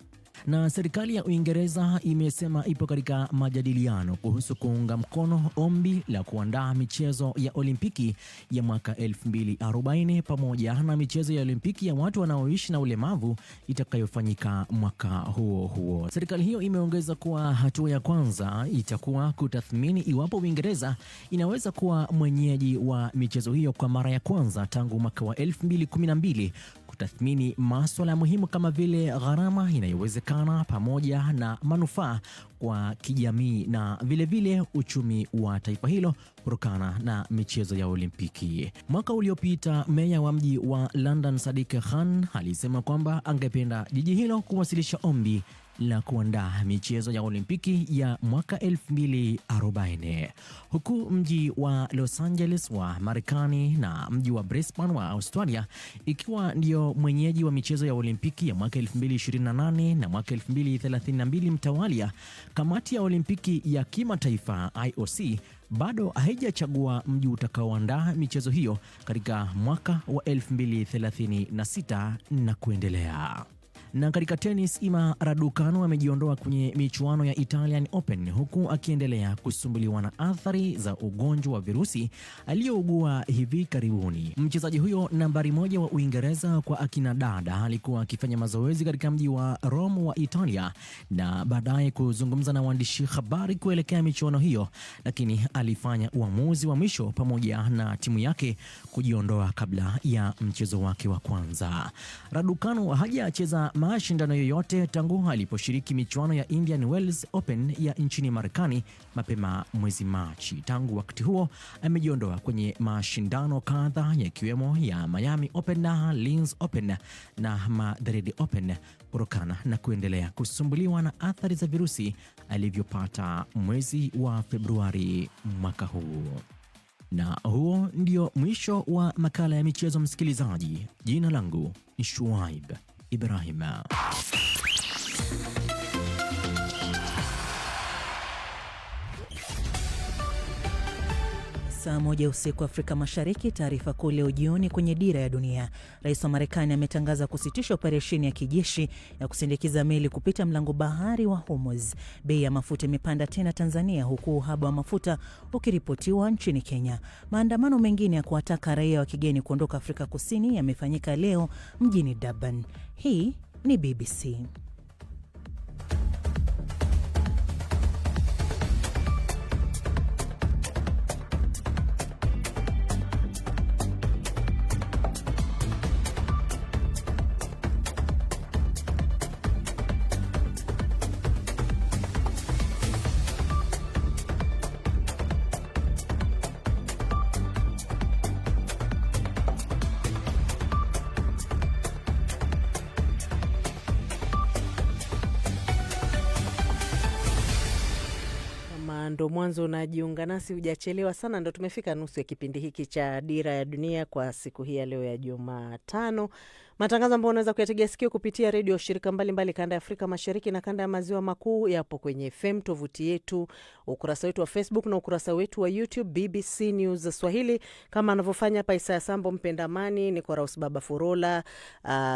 Na serikali ya Uingereza imesema ipo katika majadiliano kuhusu kuunga mkono ombi la kuandaa michezo ya Olimpiki ya mwaka 2040 pamoja na michezo ya Olimpiki ya watu wanaoishi na ulemavu itakayofanyika mwaka huo huo. Serikali hiyo imeongeza kuwa hatua ya kwanza itakuwa kutathmini iwapo Uingereza inaweza kuwa mwenyeji wa michezo hiyo kwa mara ya kwanza tangu mwaka wa 2012, kutathmini masuala muhimu kama vile gharama inayowezekana pamoja na manufaa kwa kijamii na vile uchumi wa taifa hilo kutokana na michezo ya Olimpiki. Mwaka uliopita, meya wa mji wa London Sadiq Khan alisema kwamba angependa jiji hilo kuwasilisha ombi la kuandaa michezo ya Olimpiki ya mwaka 2040, huku mji wa Los Angeles wa Marekani na mji wa Brisbane wa Australia ikiwa ndio mwenyeji wa michezo ya Olimpiki ya mwaka 2028 na mwaka 2032 mtawalia. Kamati ya Olimpiki ya kimataifa IOC bado haijachagua mji utakaoandaa michezo hiyo katika mwaka wa 2036 na kuendelea. Na katika tenis, Ima Raducanu amejiondoa kwenye michuano ya Italian Open huku akiendelea kusumbuliwa na athari za ugonjwa wa virusi aliyougua hivi karibuni. Mchezaji huyo nambari 1 wa Uingereza kwa akina dada alikuwa akifanya mazoezi katika mji wa Rome wa Italia na baadaye kuzungumza na waandishi habari kuelekea michuano hiyo, lakini alifanya uamuzi wa mwisho pamoja na timu yake kujiondoa kabla ya mchezo wake wa kwanza. Raducanu hajacheza mashindano yoyote tangu aliposhiriki michuano ya Indian Wells Open ya nchini Marekani mapema mwezi Machi. Tangu wakati huo amejiondoa kwenye mashindano kadhaa yakiwemo ya Miami Open na Linz Open na Madrid Open kutokana na kuendelea kusumbuliwa na athari za virusi alivyopata mwezi wa Februari mwaka huu. Na huo ndio mwisho wa makala ya michezo, msikilizaji. Jina langu ni Shuaib Ibrahim. Saa 1 usiku Afrika Mashariki. Taarifa kuu leo jioni kwenye Dira ya Dunia. Rais wa Marekani ametangaza kusitisha operesheni ya kijeshi ya kusindikiza meli kupita mlango bahari wa Hormuz. Bei ya mafuta imepanda tena Tanzania, huku uhaba wa mafuta ukiripotiwa nchini Kenya. Maandamano mengine ya kuwataka raia wa kigeni kuondoka Afrika Kusini yamefanyika leo mjini Durban. Hii ni BBC. Ndo mwanzo unajiunga nasi, hujachelewa sana. Ndo tumefika nusu ya kipindi hiki cha Dira ya Dunia kwa siku hii ya leo ya Jumatano. Matangazo ambayo unaweza kuyategea sikio kupitia redio shirika mbalimbali kanda ya Afrika Mashariki na kanda ya Maziwa Makuu yapo kwenye FM, tovuti yetu, ukurasa wetu wa Facebook na ukurasa wetu wa YouTube BBC News Swahili. Kama anavyofanya hapa Isaya Sambo, Mpendamani, Nicolas Baba Furola,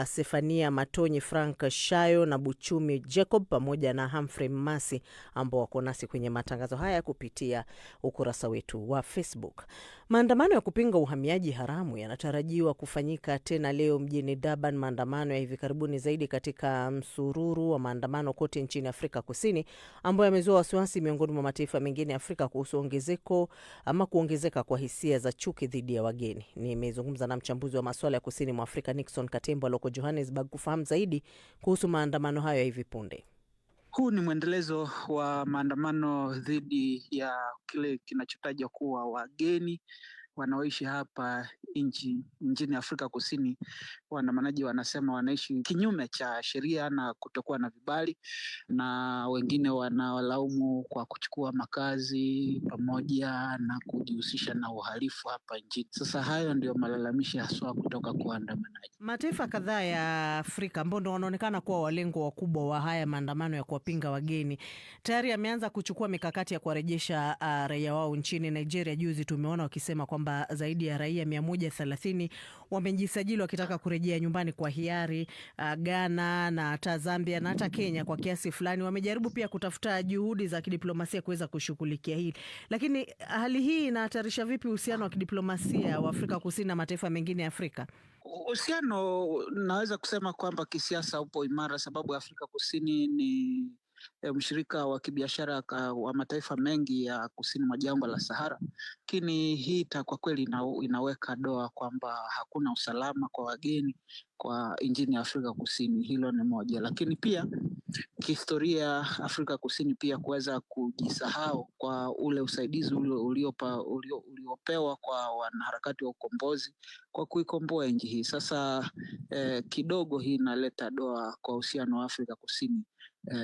Sefania Matonyi, Frank Shayo na Buchumi Jacob pamoja na Humphrey Masi ambao wako nasi kwenye matangazo haya kupitia ukurasa wetu wa Facebook. Maandamano ya kupinga uhamiaji haramu yanatarajiwa kufanyika tena leo mjini Durban. Maandamano ya hivi karibuni zaidi katika msururu wa maandamano kote nchini Afrika Kusini ambayo yamezua wasiwasi miongoni mwa mataifa mengine ya Afrika kuhusu kuongezeka kwa hisia za chuki dhidi ya wageni. Nimezungumza na mchambuzi wa masuala ya kusini mwa Afrika Nixon Katembo aloko Johannesburg kufahamu zaidi kuhusu maandamano hayo ya hivi punde. Huu ni mwendelezo wa maandamano dhidi ya kile kinachotajwa kuwa wageni wanaoishi hapa nchini Afrika Kusini. Waandamanaji wanasema wanaishi kinyume cha sheria na kutokuwa na vibali, na wengine wanawalaumu kwa kuchukua makazi pamoja na kujihusisha na uhalifu hapa nchini. Sasa hayo ndio malalamishi haswa kutoka kwa waandamanaji. Mataifa kadhaa ya Afrika ambao ndio wanaonekana kuwa walengo wakubwa wa haya maandamano ya kuwapinga wageni tayari yameanza kuchukua mikakati ya kuwarejesha raia wao nchini. Nigeria juzi tumeona wakisema kwamba zaidi ya raia 130 wamejisajili wakitaka kurejea nyumbani kwa hiari. Ghana na hata Zambia na hata Kenya kwa kiasi fulani wamejaribu pia kutafuta juhudi za kidiplomasia kuweza kushughulikia hili. Lakini hali hii inahatarisha vipi uhusiano wa kidiplomasia wa Afrika Kusini na mataifa mengine ya Afrika? Uhusiano naweza kusema kwamba kisiasa upo imara, sababu Afrika Kusini ni mshirika wa kibiashara wa mataifa mengi ya kusini mwa jangwa la Sahara. Lakini hii kwa kweli inaweka doa kwamba hakuna usalama kwa wageni kwa nchini Afrika Kusini. Hilo ni moja, lakini pia kihistoria Afrika Kusini pia kuweza kujisahau kwa ule usaidizi uliopewa kwa wanaharakati wa ukombozi kwa kuikomboa nchi hii. Sasa kidogo hii inaleta doa kwa uhusiano wa Afrika Kusini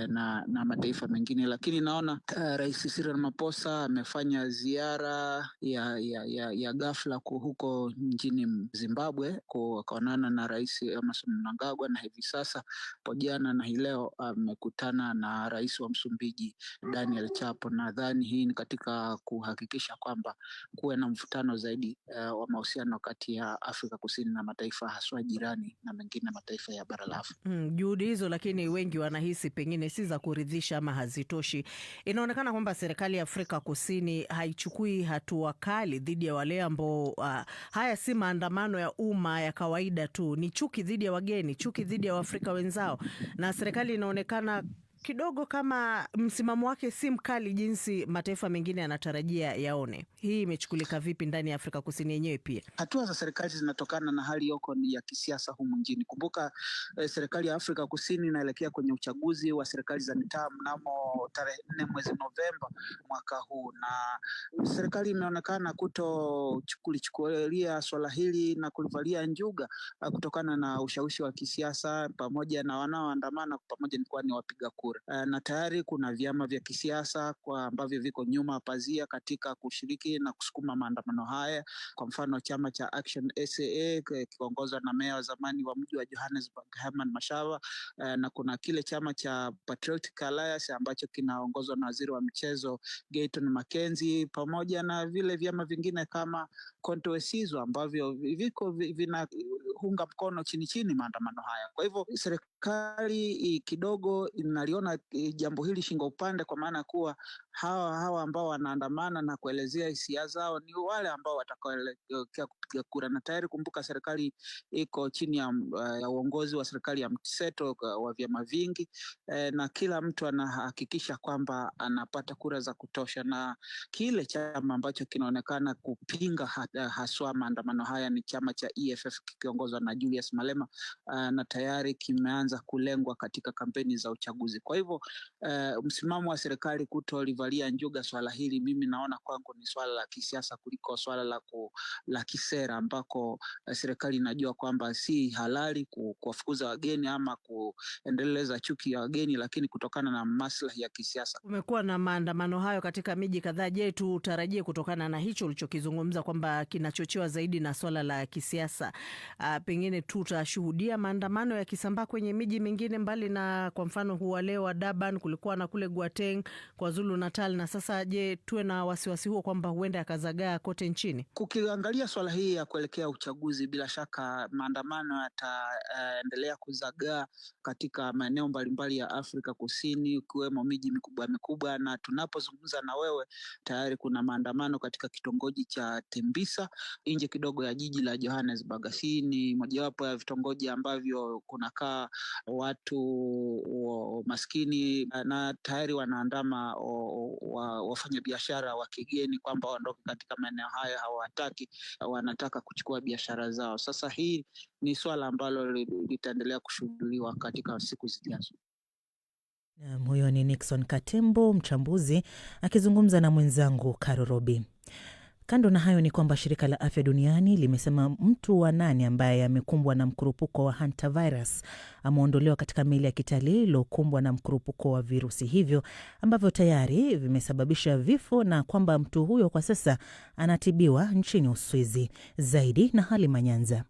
na mataifa mengine, lakini naona Rais Cyril Ramaphosa amefanya ziara ya ghafla huko nchini Zimbabwe kuonana na Rais Emmerson Mnangagwa, na hivi sasa jana na hii leo amekutana na Rais wa Msumbiji Daniel Chapo. Nadhani hii ni katika kuhakikisha kwamba kuwe na mvutano zaidi wa mahusiano kati ya Afrika Kusini na mataifa haswa jirani na mengine mataifa ya bara la Afrika. Juhudi hizo lakini wengi wanahisi pengine si za kuridhisha ama hazitoshi. Inaonekana kwamba serikali ya Afrika Kusini haichukui hatua kali dhidi ya wale ambao haya si maandamano ya umma ya kawaida tu, ni chuki dhidi ya wageni, chuki dhidi ya Waafrika wenzao, na serikali inaonekana kidogo kama msimamo wake si mkali jinsi mataifa mengine yanatarajia yaone. Hii imechukulika vipi ndani ya Afrika Kusini yenyewe? Pia hatua za serikali zinatokana na hali yoko ya kisiasa humu nchini. Kumbuka serikali ya Afrika Kusini inaelekea kwenye uchaguzi wa serikali za mitaa mnamo tarehe 4 mwezi Novemba mwaka huu, na serikali imeonekana kulichukulia swala hili na kulivalia njuga kutokana na ushawishi wa kisiasa pamoja na wanaoandamana pamoja ni wapiga kura. Na tayari kuna vyama vya kisiasa ambavyo viko nyuma pazia katika kushiriki na kusukuma maandamano haya. Kwa mfano chama cha Action SA kiongozwa na meya wa zamani wa mji wa Johannesburg Herman Mashaba, na kuna kile chama cha Patriotic Alliance ambacho kinaongozwa na waziri wa michezo Gayton Mackenzie, pamoja na vile vyama vingine kama Konto Wesizwe ambavyo vinaunga mkono chini maandamano haya. Kwa hivyo serikali kidogo inaliona jambo hili shingo upande, kwa maana kuwa hawa ambao wanaandamana na kuelezea hisia zao ni wale ambao watakaoelekea kupiga kura. Na tayari kumbuka serikali iko chini ya uongozi wa serikali ya mseto wa vyama vingi, na kila mtu anahakikisha kwamba anapata kura za kutosha, na kile chama ambacho kinaonekana kupinga haswa maandamano haya ni chama cha EFF kikiongozwa na Julius Malema, na tayari kimeanza kulengwa katika kampeni za uchaguzi. Kwa hivyo msimamo wa serikali kutolivalia njuga swala hili, mimi naona kwangu ni swala la kisiasa kuliko swala la kisera, ambako serikali inajua kwamba si halali kuwafukuza wageni ama kuendeleza chuki ya wageni, lakini kutokana na maslahi ya kisiasa. Kumekuwa na maandamano hayo katika miji kadhaa. Je, tutarajie kutokana na hicho ulichokizungumza kwamba kinachochewa zaidi na swala la kisiasa, pengine tutashuhudia maandamano yakisambaa kwenye miji mingine mbali na kwa mfano huwa leo wa Durban, kulikuwa na kule Gauteng, KwaZulu Natal, na sasa je tuwe na wasiwasi huo kwamba huenda yakazagaa kote nchini? Kukiangalia swala hii ya kuelekea uchaguzi, bila shaka maandamano yataendelea kuzagaa katika maeneo mbalimbali ya Afrika Kusini, ikiwemo miji mikubwa, na tunapozungumza na wewe tayari kuna maandamano katika kitongoji cha Tembisa nje kidogo ya jiji la Johannesburg. Hii ni mojawapo ya vitongoji ambavyo kunakaa watu maskini, na tayari wanaandama wafanyabiashara wa kigeni kwamba waondoke katika maeneo haya, hawataki, wanataka kuchukua biashara zao. Sasa hii ni swala ambalo litaendelea kushuhudiwa katika siku zijazo. Huyo ni Nixon Katembo, mchambuzi akizungumza na mwenzangu Caro Robi. Kando na hayo ni kwamba shirika la afya duniani limesema mtu wa 8 ambaye amekumbwa na mkurupuko wa hantavirus ameondolewa katika meli ya kitalii iliyokumbwa na mkurupuko wa virusi hivyo ambavyo tayari vimesababisha vifo, na kwamba mtu huyo kwa sasa anatibiwa nchini Uswizi. Zaidi na Halima Nyanza.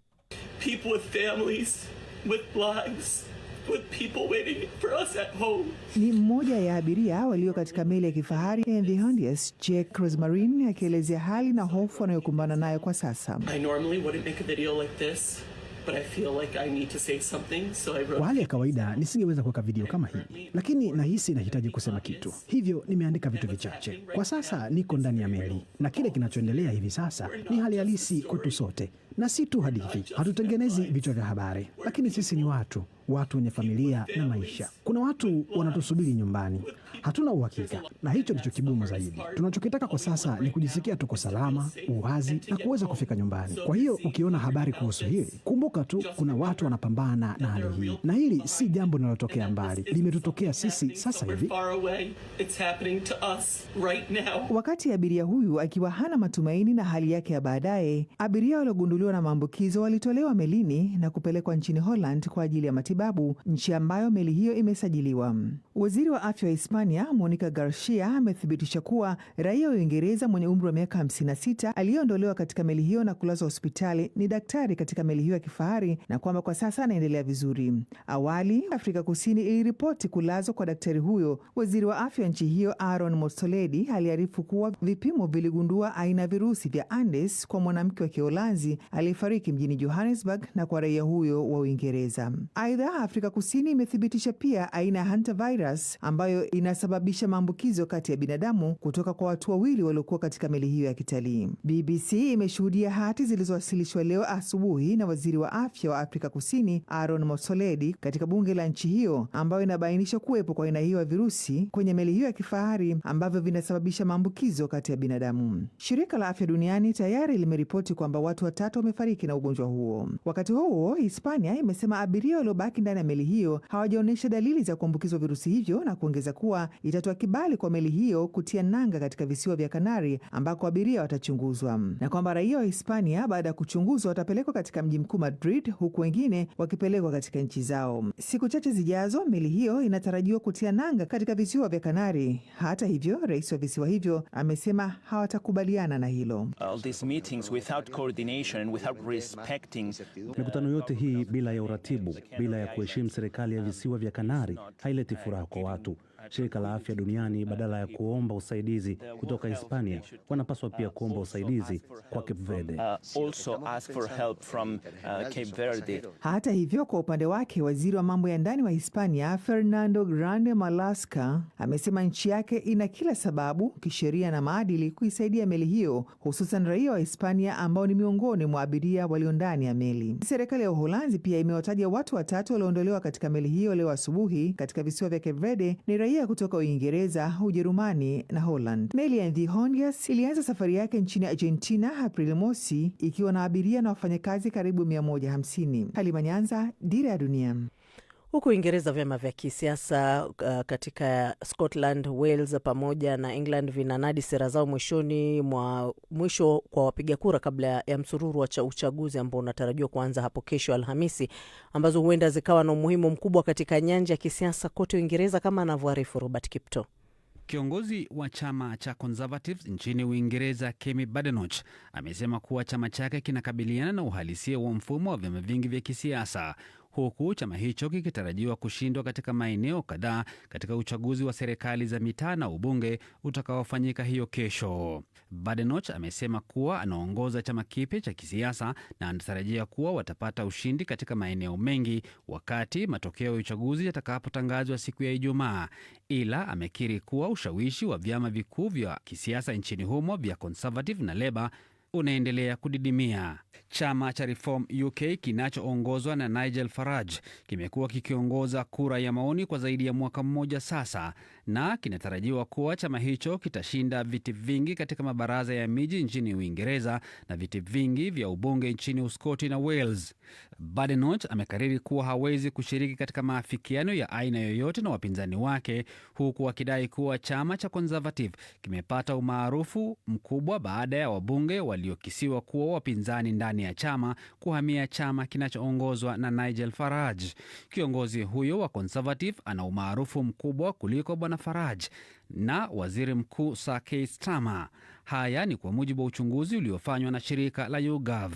People with families, with lives, with people waiting for us at home. Ni mmoja ya abiria walio katika meli ya kifahari MV Hondias, Jack Rosmarin, akielezea hali na hofu anayokumbana nayo kwa sasa. I normally wouldn't make a video like this, but I feel like I need to say something, so I wrote. Kwa hali ya kawaida nisingeweza kuweka video kama hii, lakini nahisi nahitaji kusema kitu, hivyo nimeandika vitu vichache. Kwa sasa niko ndani ya meli na kile kinachoendelea hivi sasa ni hali halisi kwetu sote, na si tu hadithi. Hatutengenezi vichwa vya habari, lakini sisi ni watu wenye familia na maisha. Kuna watu wanatusubiri nyumbani, Hatuna uhakika, na hicho ndicho kigumu zaidi. Tunachokitaka kwa sasa ni kujisikia tuko salama, uwazi na kuweza kufika nyumbani. Kwa hiyo ukiona habari kuhusu hili, kumbuka tu kuna watu wanapambana na hali hii, na hili si jambo linalotokea mbali, limetutokea sisi sasa hivi. Wakati abiria huyu akiwa hana matumaini na hali yake ya baadaye, abiria waliogunduliwa na maambukizo walitolewa melini na kupelekwa nchini Holland kwa ajili ya matibabu, nchi ambayo meli hiyo imesajiliwa. Waziri wa afya wa Hispania, Monica Garcia, amethibitisha kuwa raia wa Uingereza mwenye umri wa miaka 56 aliyeondolewa katika meli hiyo na kulazwa hospitali ni daktari katika meli hiyo ya kifahari na kwamba kwa sasa anaendelea vizuri. Awali, Afrika Kusini iliripoti kulazwa kwa daktari huyo. Waziri wa afya nchi hiyo, Aaron Motsoaledi, aliarifu kuwa vipimo viligundua aina ya virusi vya Andes kwa mwanamke wa Kiholanzi aliyefariki mjini Johannesburg na kwa raia huyo wa Uingereza. Aidha, Afrika Kusini imethibitisha pia aina ya hantavirus ambayo inasababisha maambukizo kati ya binadamu kutoka kwa watu wawili waliokuwa katika meli hiyo ya kitalii. BBC imeshuhudia hati zilizowasilishwa leo asubuhi na waziri wa afya wa Afrika Kusini, Aaron Motsoaledi, katika bunge la nchi hiyo, ambayo inabainisha kuwepo kwa aina hiyo ya virusi kwenye meli hiyo ya kifahari ambavyo vinasababisha maambukizo kati ya binadamu. Shirika la Afya Duniani tayari limeripoti kwamba watu 3 wamefariki na ugonjwa huo. Wakati huo, Hispania imesema abiria waliobaki ndani ya meli hiyo hawajaonyesha dalili za kuambukizwa virusi hivyo na kuongeza kuwa itatoa kibali kwa meli hiyo kutia nanga katika visiwa vya Kanari ambako abiria watachunguzwa, na kwamba raia wa Hispania baada ya kuchunguzwa watapelekwa katika mji mkuu Madrid, huku wengine wakipelekwa katika nchi zao. Siku chache zijazo, meli hiyo inatarajiwa kutia nanga katika visiwa vya Kanari. Hata hivyo, rais wa visiwa hivyo amesema hawatakubaliana na hilo. Mikutano yote hii bila ya uratibu, bila ya kuheshimu serikali ya visiwa vya Kanari haileti furaha kwa watu. Shirika la Afya Duniani badala ya kuomba usaidizi kutoka Hispania, wanapaswa pia kuomba usaidizi kwa Cape Verde. Hata hivyo, kwa upande wake, waziri wa mambo ya ndani wa Hispania, Fernando Grande Marlaska, amesema nchi yake ina kila sababu kisheria na maadili kuisaidia meli hiyo, hususan raia wa Hispania ambao ni miongoni mwa abiria walio ndani ya meli. Serikali ya Uholanzi pia imewataja watu 3 walioondolewa katika meli hiyo leo asubuhi katika visiwa vya Cape Verde ni raia kutoka Uingereza, Ujerumani na Holland. Meli ya MV Hondias ilianza safari yake nchini Argentina Aprili mosi ikiwa na abiria na wafanyakazi karibu 150. Halima Nyanza, Dira ya Dunia. Huku Uingereza, vyama vya kisiasa katika Scotland, Wales pamoja na England vinanadi sera zao mwisho kwa wapiga kura kabla ya msururu wa uchaguzi ambao unatarajiwa kuanza hapo kesho Alhamisi, ambazo huenda zikawa na umuhimu mkubwa katika nyanja ya kisiasa kote Uingereza, kama anavyoarifu Robert Kipto. Kiongozi wa chama cha Conservatives nchini Uingereza, Kemi Badenoch, amesema kuwa chama chake kinakabiliana na uhalisia wa mfumo wa vyama vingi vya kisiasa, huku chama hicho kikitarajiwa kushindwa katika maeneo kadhaa katika uchaguzi wa serikali za mitaa na ubunge utakaofanyika hiyo kesho. Badenoch amesema kuwa anaongoza chama kipya cha kisiasa na anatarajia kuwa watapata ushindi katika maeneo mengi wakati matokeo ya uchaguzi yatakapotangazwa siku ya Ijumaa, ila amekiri kuwa ushawishi wa vyama vikuu vya kisiasa nchini humo vya Conservative na Labour unaendelea kudidimia. Chama cha Reform UK kinachoongozwa na Nigel Farage kimekuwa kikiongoza kura ya maoni kwa zaidi ya mwaka mmoja sasa, na kinatarajiwa kuwa chama hicho kitashinda viti vingi katika mabaraza ya miji nchini Uingereza na viti vingi vya ubunge nchini Uskoti na Wales. Badenoch amekariri kuwa hawezi kushiriki katika maafikiano ya aina yoyote na wapinzani wake, huku akidai kuwa chama cha Conservative kimepata umaarufu mkubwa baada ya wabunge waliokisiwa kuwa wapinzani ndani ya chama kuhamia chama kinachoongozwa na Nigel Farage. Kiongozi huyo wa Conservative ana umaarufu mkubwa kuliko bwana Farage na waziri mkuu Sir Keir Starmer. Haya ni kwa mujibu wa uchunguzi uliofanywa na shirika la YouGov.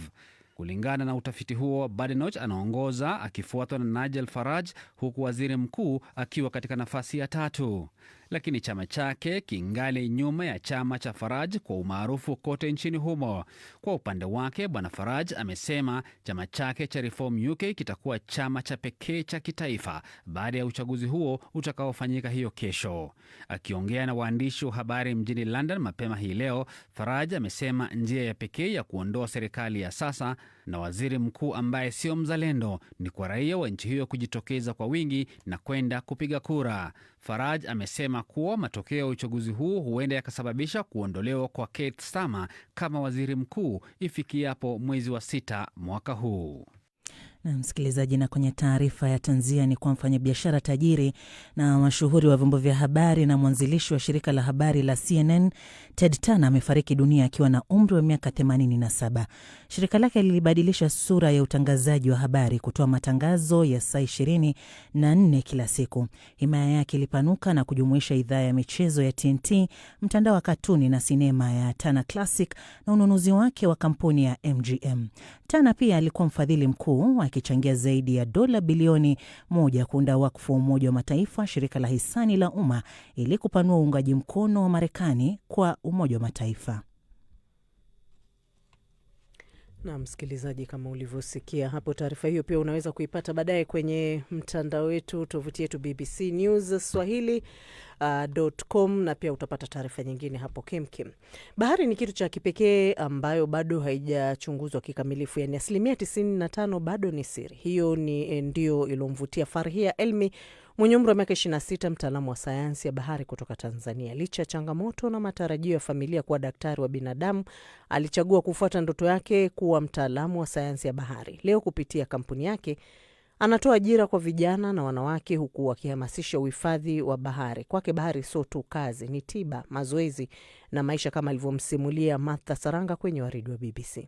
Kulingana na utafiti huo, Badenoch anaongoza akifuatwa na Nigel Farage, huku waziri mkuu akiwa katika nafasi ya 3. Lakini chama chake kingali nyuma ya chama cha Farage kwa umaarufu kote nchini humo. Kwa upande wake, bwana Farage amesema chama chake cha Reform UK kitakuwa chama cha pekee cha kitaifa baada ya uchaguzi huo utakaofanyika hiyo kesho. Akiongea na waandishi wa habari mjini London mapema hii leo, Farage amesema njia ya pekee ya kuondoa serikali ya sasa na waziri mkuu ambaye sio mzalendo ni kwa raia wa nchi hiyo kujitokeza kwa wingi na kwenda kupiga kura. Farage amesema kuwa matokeo ya uchaguzi huu huenda yakasababisha kuondolewa kwa Keir Starmer kama waziri mkuu ifikiapo mwezi wa 6 mwaka huu. Na msikilizaji, na kwenye taarifa ya tanzia ni kwa mfanyabiashara tajiri na mashuhuri wa vyombo vya habari na mwanzilishi wa shirika la habari la CNN, Ted Turner amefariki dunia akiwa na umri wa miaka 87. Shirika lake lilibadilisha sura ya utangazaji wa habari kutoa matangazo ya saa 24 kila siku. Himaya yake ilipanuka na kujumuisha idhaa ya michezo ya TNT, mtandao wa katuni na sinema ya Turner Classic na ununuzi wake wa kampuni ya MGM. Turner pia alikuwa mfadhili mkuu akichangia zaidi ya dola bilioni 1 kuunda wakfu wa Umoja wa Mataifa, shirika la hisani la umma, ili kupanua uungaji mkono wa Marekani kwa Umoja wa Mataifa. Na msikilizaji, kama ulivyosikia hapo, taarifa hiyo pia unaweza kuipata baadaye kwenye mtandao wetu, tovuti yetu BBC News Swahili.com, na pia utapata taarifa nyingine hapo kemkem. Bahari ni kitu cha kipekee ambayo bado haijachunguzwa kikamilifu, yani 95% bado ni siri. Hiyo ni ndio ilomvutia Farhia Elmi mwenye umri wa miaka 26, mtaalamu wa sayansi ya bahari kutoka Tanzania. Licha ya changamoto na matarajio ya familia kuwa daktari wa binadamu, alichagua kufuata ndoto yake kuwa mtaalamu wa sayansi ya bahari. Leo kupitia kampuni yake anatoa ajira kwa vijana na wanawake, huku akihamasisha uhifadhi wa bahari. Kwake bahari sio tu kazi, ni tiba, mazoezi na maisha, kama alivyomsimulia Martha Saranga kwenye waridi wa BBC.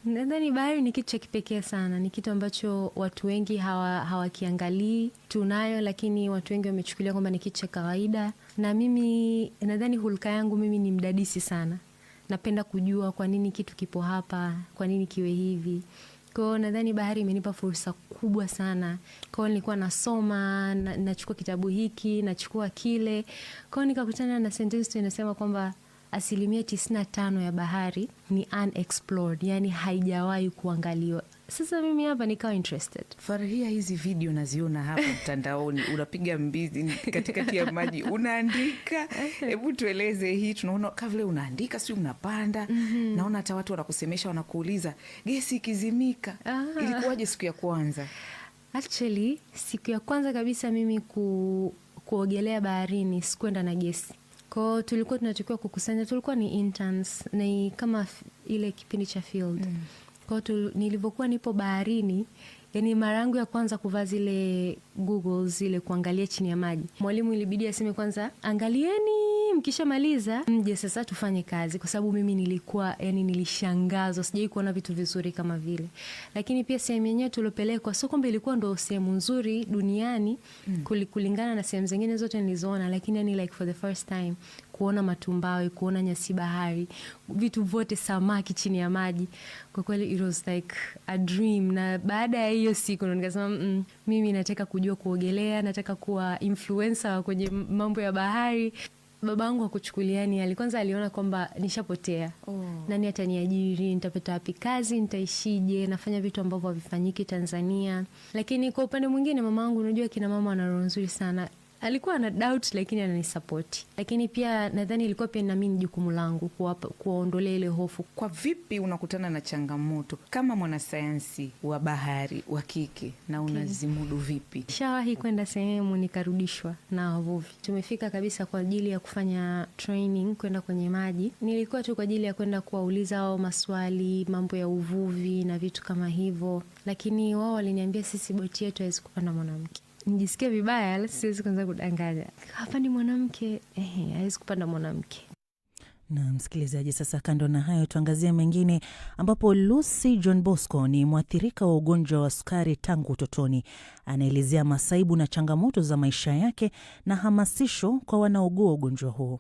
Nadhani bahari ni kitu cha kipekee sana, ni kitu ambacho watu wengi hawakiangalii. Tunayo, lakini watu wengi wamechukulia kwamba ni kitu cha kawaida. Na mimi nadhani hulka yangu mimi ni mdadisi sana. Napenda kujua kwa nini kitu kipo hapa, kwa nini kiwe hivi. Kwa hiyo nadhani bahari imenipa fursa kubwa sana. Kwa hiyo nilikuwa nasoma, nachukua kitabu hiki, nachukua kile. Kwa hiyo nikakutana na sentence inasema kwamba 95% ya bahari ni unexplored, yani haijawahi kuangaliwa. Sasa mimi hapa nikawa interested. Farhia, hizi video naziona hapa mtandaoni, unapiga mbizi katikati ya maji, unaandika. Hebu tueleze hii, tunaona kama vile unaandika, si unapanda. Naona hata watu wanakusemesha, wanakuuliza, gesi ikizimika, ilikuwaje siku ya kwanza? Actually, siku ya kwanza kabisa mimi kuogelea baharini sikwenda na gesi. Kwa tulikuwa tunatakiwa kukusanya, tulikuwa ni interns, ni kama ile kipindi cha field. Kwa nilivyokuwa nipo baharini, yani mara yangu ya kwanza kuvaa zile goggles zile kuangalia chini ya maji, mwalimu ilibidi aseme kwanza, angalieni, mkishamaliza mje sasa tufanye kazi, kwa sababu mimi nilikuwa yani nilishangazwa, sijai kuona vitu vizuri kama vile. Lakini pia sehemu yenyewe tulopelekwa sio kwamba ilikuwa ndo sehemu nzuri duniani kulingana na sehemu zingine zote nilizoona, lakini yani like for the first time kuona matumbawe, kuona nyasi bahari, vitu vyote, samaki chini ya maji. Kwa kweli it was like a dream. Na baada ya hiyo siku nikasema mimi nataka kujua kuogelea, nataka kuwa influencer kwenye mambo ya bahari. Babangu hakuchukuliani, kwanza aliona kwamba nishapotea. Nani ataniajiri, nitapata wapi kazi, nitaishije, nafanya vitu ambavyo havifanyiki Tanzania. Lakini kwa upande mwingine mamangu, unajua kina mama wana roho nzuri sana, alikuwa ana doubt lakini ananisupport. Lakini pia nadhani ilikuwa pia na mimi jukumu langu kuwaondolea ile hofu. Kwa vipi unakutana na changamoto kama mwanasayansi wa bahari wa kike na unazimudu vipi? Shawahi kwenda sehemu nikarudishwa na wavuvi. Tumefika kabisa kwa ajili ya kufanya training, kwenda kwenye maji. Nilikuwa tu kwa ajili ya kwenda kuwauliza hao maswali, mambo ya uvuvi na vitu kama hivyo. Lakini wao waliniambia sisi boti yetu haiwezi kupanda mwanamke. Nijisikia vibaya, siwezi kwanza kudanganya. Hapa ni mwanamke, haiwezi kupanda mwanamke. Na msikilizaji, sasa kando na hayo tuangazie mengine, ambapo Lucy John Bosco ni mwathirika wa ugonjwa wa sukari tangu utotoni. Anaelezea masaibu na changamoto za maisha yake na hamasisho kwa wanaougua ugonjwa huo.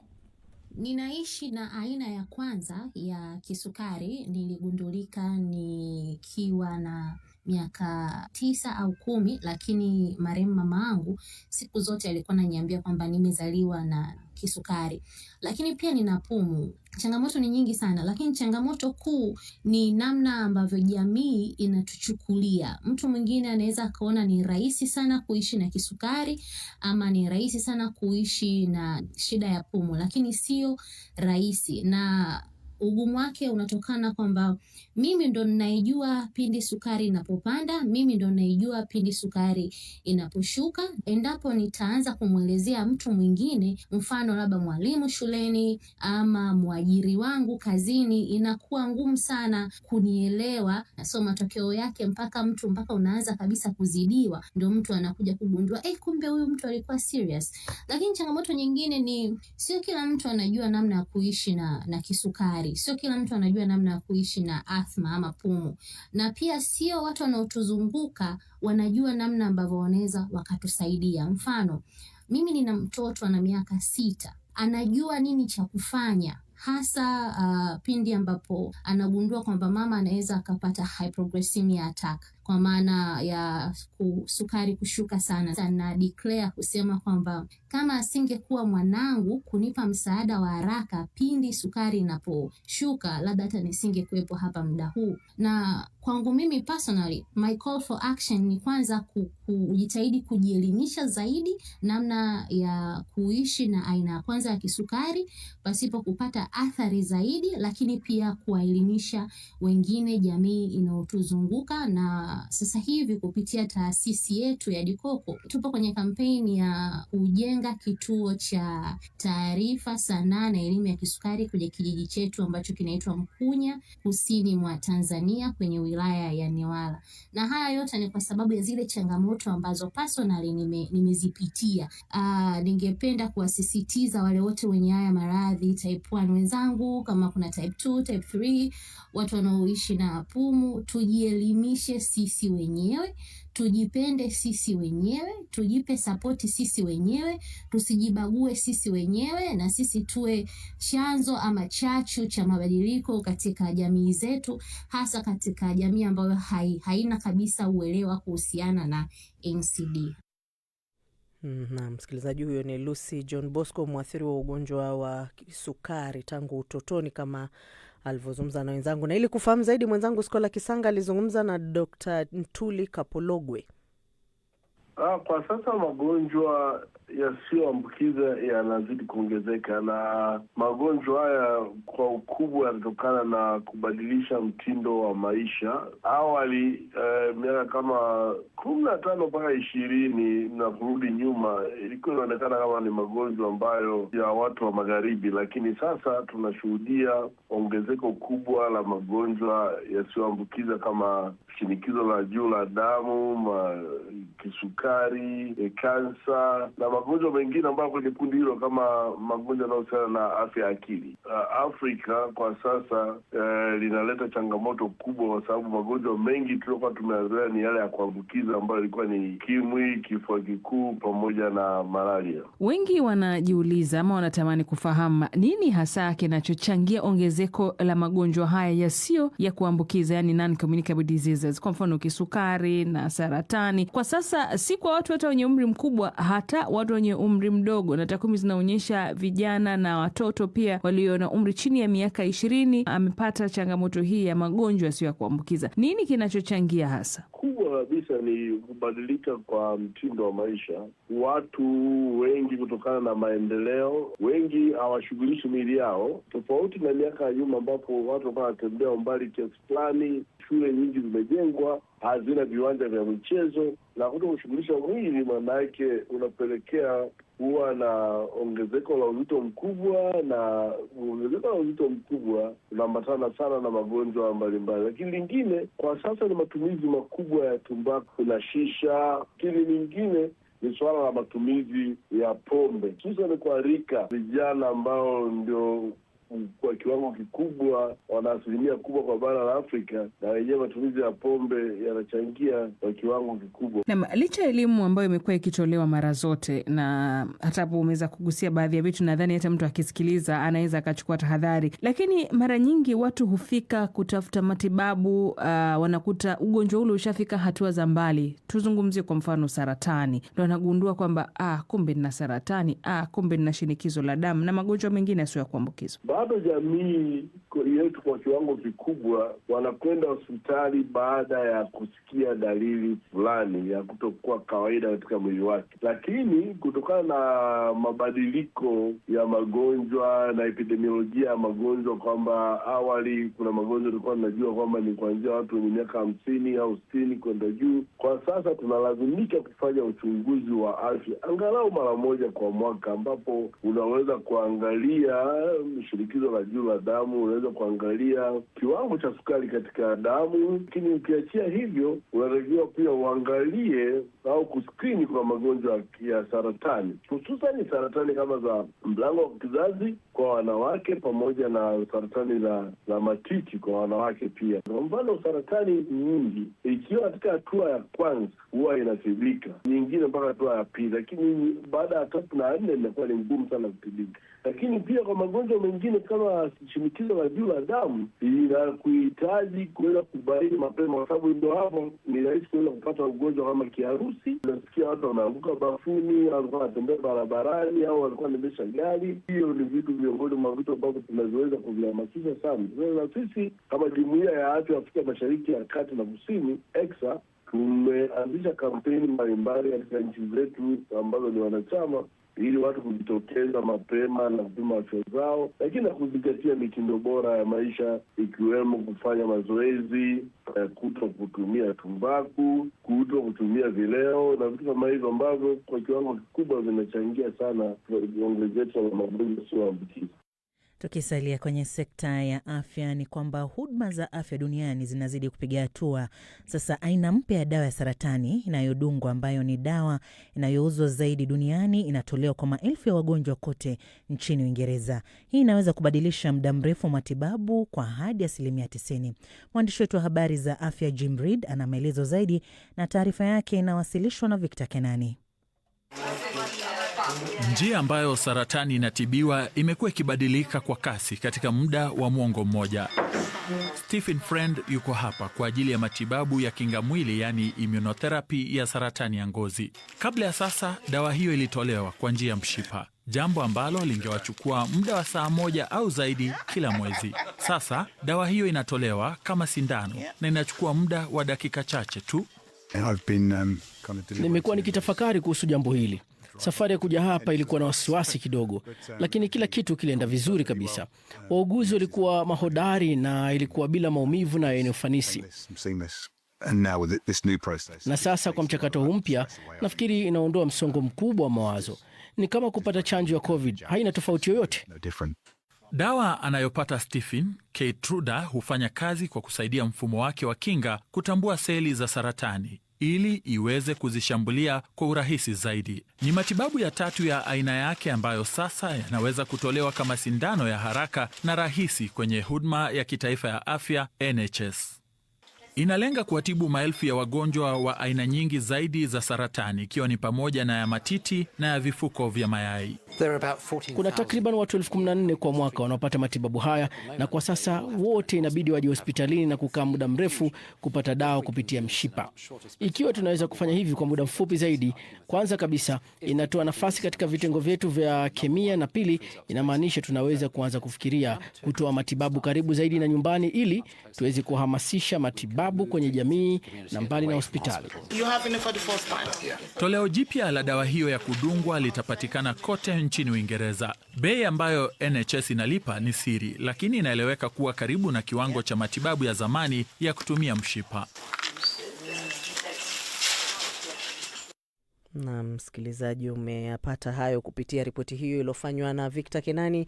Ninaishi na aina ya kwanza ya kisukari. Niligundulika nikiwa na miaka 9 au 10, lakini marehemu mamangu siku zote alikuwa ananiambia kwamba nimezaliwa na kisukari. Lakini pia nina pumu. Changamoto ni nyingi sana, lakini changamoto kuu ni namna ambavyo jamii inatuchukulia. Mtu mwingine anaweza akaona ni rahisi sana kuishi na kisukari, ama ni rahisi sana kuishi na shida ya pumu, lakini sio rahisi. Na Ugumu wake unatokana kwamba mimi ndo ninaijua pindi sukari inapopanda, mimi ndo ninaijua pindi sukari inaposhuka. Endapo nitaanza kumwelezea mtu mwingine, mfano labda mwalimu shuleni ama mwajiri wangu kazini, inakuwa ngumu sana kunielewa. So matokeo yake mpaka unaanza kabisa kuzidiwa, ndio mtu anakuja kugundua kumbe huyu mtu alikuwa serious. Lakini changamoto nyingine ni sio kila mtu anajua namna ya kuishi na kisukari. Sio kila mtu anajua namna ya kuishi na asthma ama pumu. Na pia sio watu wanaotuzunguka wanajua namna ambavyo wanaweza wakatusaidia. Mfano, mimi nina mtoto ana miaka 6. Anajua nini cha kufanya, hasa pindi ambapo anagundua kwamba mama anaweza akapata hypoglycemia attack, kwa maana ya sukari kushuka sana. Na declare kusema kwamba kama asingekuwa mwanangu kunipa msaada wa haraka pindi sukari inaposhuka, labda hata nisingekuwepo hapa muda huu. Na kwangu mimi personally, my call for action ni kwanza kujitahidi kujielimisha zaidi namna ya kuishi na aina ya kwanza ya kisukari pasipo kupata athari zaidi, lakini pia kuwaelimisha wengine, jamii inayotuzunguka. Na sasa hivi kupitia taasisi yetu ya Dikoko tupo kwenye kampeni ya kujenga kituo cha taarifa, sanaa na elimu ya kisukari kwenye kijiji chetu ambacho kinaitwa Mkunya, kusini mwa Tanzania, kwenye wilaya ya Newala. Na haya yote ni kwa sababu ya zile changamoto ambazo personally nimezipitia. Ningependa kuwasisitiza wale wote wenye haya maradhi type 1 wenzangu, kama kuna type 2, type 3, watu wanaoishi na pumu, tujielimishe sisi wenyewe, tujipende sisi wenyewe, tujipe sapoti sisi wenyewe, tusijibague sisi wenyewe, na sisi tuwe chanzo ama chachu cha mabadiliko katika jamii zetu, hasa katika jamii ambayo haina kabisa uelewa kuhusiana na NCD. Na msikilizaji, huyo ni Lucy John Bosco, mwathiri wa ugonjwa wa sukari tangu utotoni, kama alivyozungumza na wenzangu. Na ili kufahamu zaidi, mwenzangu Skola Kisanga alizungumza na Dr. Ntuli Kapologwe. Kwa sasa magonjwa yasiyoambukiza yanazidi kuongezeka, na magonjwa haya kwa ukubwa yanatokana na kubadilisha mtindo wa maisha. Awali miaka kama 15 mpaka 20 na kurudi nyuma, ilikuwa inaonekana kama ni magonjwa ambayo ya watu wa magharibi, lakini sasa tunashuhudia ongezeko kubwa la magonjwa yasiyoambukiza kama shinikizo la juu la damu, kisukari, kansa na magonjwa mengine ambayo kwenye kundi hilo kama magonjwa yanayohusiana na afya ya akili. Afrika kwa sasa linaleta changamoto kubwa, kwa sababu magonjwa mengi tuliokuwa tumeyazoea ni yale ya kuambukiza ambayo ilikuwa ni ukimwi, kifua kikuu pamoja na malaria. Wengi wanajiuliza ama wanatamani kufahamu nini hasa kinachochangia ongezeko la magonjwa haya yasiyo ya kuambukiza, yani non-communicable diseases, kwa mfano kisukari na saratani. Kwa sasa si kwa watu hata wenye umri mkubwa, hata watu wenye umri mdogo, na takwimu zinaonyesha vijana na watoto pia walio na umri chini ya miaka 20 amepata changamoto hii ya magonjwa yasiyo ya kuambukiza. Nini kinachochangia hasa? Kubwa kabisa ni kubadilika kwa mtindo wa maisha. Watu wengi kutokana na maendeleo, wengi hawashughulishi miili yao, tofauti na miaka ya nyuma ambapo watu walikuwa wanatembea umbali kiasi fulani. Shule nyingi zimejengwa, hazina viwanja vya michezo, na kutokushughulisha mwili maana yake unapelekea huwa na ongezeko la uzito mkubwa, na ongezeko la uzito mkubwa unaambatana sana na magonjwa mbalimbali. Lakini lingine kwa sasa ni matumizi makubwa ya tumbaku na shisha. Lakini lingine ni suala la matumizi ya pombe, hususan kwa rika vijana ambao ndio kwa kiwango kikubwa wana asilimia kubwa kwa bara la Afrika, na wenyewe matumizi ya pombe yanachangia kwa kiwango kikubwa. Na licha ya elimu ambayo imekuwa ikitolewa mara zote, na hata hapo umeweza kugusia baadhi ya vitu, nadhani hata mtu akisikiliza anaweza akachukua tahadhari, lakini mara nyingi watu hufika kutafuta matibabu, wanakuta ugonjwa ule ushafika hatua za mbali. Tuzungumzie kwa mfano saratani, ndio anagundua kwamba kumbe nina saratani, kumbe nina shinikizo la damu na magonjwa mengine yasiyo ya kuambukiza. Bado jamii jamii yetu kwa kiwango kikubwa wanakwenda hospitali baada ya kusikia dalili fulani ya kutokuwa kawaida katika mwili wake, lakini kutokana na mabadiliko ya magonjwa na epidemiolojia ya magonjwa, kwamba awali kuna magonjwa tulikuwa tunajua kwamba ni kuanzia watu wenye miaka 50 au 60 kwenda juu. Kwa sasa tunalazimika kufanya uchunguzi wa afya angalau mara moja kwa mwaka, ambapo unaweza kuangalia shinikizo la juu la damu, unaweza kuangalia kiwango cha sukari katika damu. Lakini ukiachia hivyo, unatakiwa pia uangalie au kuskrini kwa magonjwa ya saratani, hususan saratani kama za mlango wa kizazi kwa wanawake, pamoja na saratani la matiti kwa wanawake pia. Kwa mfano, saratani nyingi ikiwa katika hatua ya kwanza huwa inatibika, nyingine mpaka hatua ya pili, lakini baada ya 3 na 4 inakuwa ni ngumu sana kutibika. Lakini pia kwa magonjwa mengine kama shinikizo la juu la damu inakuhitaji kuweza kubaini mapema, kwa sababu ndio hapo ni rahisi kuweza kupata ugonjwa kama kiharusi. Unasikia watu wanaanguka bafuni, au walikuwa wanatembea barabarani, au walikuwa wanaendesha gari. Hiyo ni vitu miongoni mwa vitu ambavyo tunaweza kuvihamasisha sana. Na sisi kama Jumuiya ya Afya Afrika Mashariki ya Kati na Kusini, ECSA, tumeanzisha kampeni mbalimbali katika nchi zetu ambazo ni wanachama, ili watu kujitokeza mapema na kupima afya zao, lakini na kuzingatia mitindo bora ya maisha, ikiwemo kufanya mazoezi, kuto kutumia tumbaku, kuto kutumia vileo na vitu kama hivyo ambavyo kwa kiwango kikubwa vinachangia sana ongezeko la magonjwa yasiyoambukiza. Tukisalia kwenye sekta ya afya, ni kwamba huduma za afya duniani zinazidi kupiga hatua. Sasa aina mpya ya dawa ya saratani inayodungwa, ambayo ni dawa inayouzwa zaidi duniani, inatolewa kwa maelfu ya wagonjwa kote nchini Uingereza. Hii inaweza kubadilisha muda mrefu wa matibabu kwa hadi 90%. Mwandishi wetu wa habari za afya Jim Reid ana maelezo zaidi, na taarifa yake inawasilishwa na Victor Kenani. Njia ambayo saratani inatibiwa imekuwa ikibadilika kwa kasi katika muda wa mwongo mmoja. Stephen Friend yuko hapa kwa ajili ya matibabu ya kinga mwili, yani immunotherapy ya saratani ya ngozi. Kabla ya sasa, dawa hiyo ilitolewa kwa njia ya mshipa, jambo ambalo lingewachukua muda wa saa 1 au zaidi kila mwezi. Sasa dawa hiyo inatolewa kama sindano na inachukua muda wa dakika chache tu. Nimekuwa nikitafakari kuhusu jambo hili. Safari ya kuja hapa ilikuwa na wasiwasi kidogo, lakini kila kitu kilienda vizuri kabisa. Wauguzi walikuwa mahodari na ilikuwa bila maumivu na yenye ufanisi. Na sasa kwa mchakato huu mpya, nafikiri inaondoa msongo mkubwa wa mawazo. Ni kama kupata chanjo ya COVID, haina tofauti yoyote. Dawa anayopata Stephen, Keytruda, hufanya kazi kwa kusaidia mfumo wake wa kinga kutambua seli za saratani ili iweze kuzishambulia kwa urahisi zaidi. Ni matibabu ya 3 ya aina yake ambayo sasa yanaweza kutolewa kama sindano ya haraka na rahisi kwenye huduma ya kitaifa ya afya NHS. Inalenga kuwatibu maelfu ya wagonjwa wa aina nyingi zaidi za saratani, ikiwa ni pamoja na ya matiti na ya vifuko vya mayai. Kuna takriban watu 14,000 kwa mwaka wanaopata matibabu haya, na kwa sasa wote inabidi waje hospitalini na kukaa muda mrefu kupata dawa kupitia mshipa. Ikiwa tunaweza kufanya hivi kwa muda mfupi zaidi, kwanza kabisa inatoa nafasi katika vitengo vyetu vya kemia, na pili inamaanisha tunaweza kuanza kufikiria kutoa matibabu karibu zaidi na nyumbani, ili tuweze kuhamasisha matibabu kwenye jamii na mbali na hospitali. Toleo jipya la dawa hiyo ya kudungwa litapatikana kote nchini Uingereza. Bei ambayo NHS inalipa ni siri, lakini inaeleweka kuwa karibu na kiwango cha matibabu ya zamani ya kutumia mshipa. Na msikilizaji, umeyapata hayo kupitia ripoti hiyo iliyofanywa na Victor Kenani,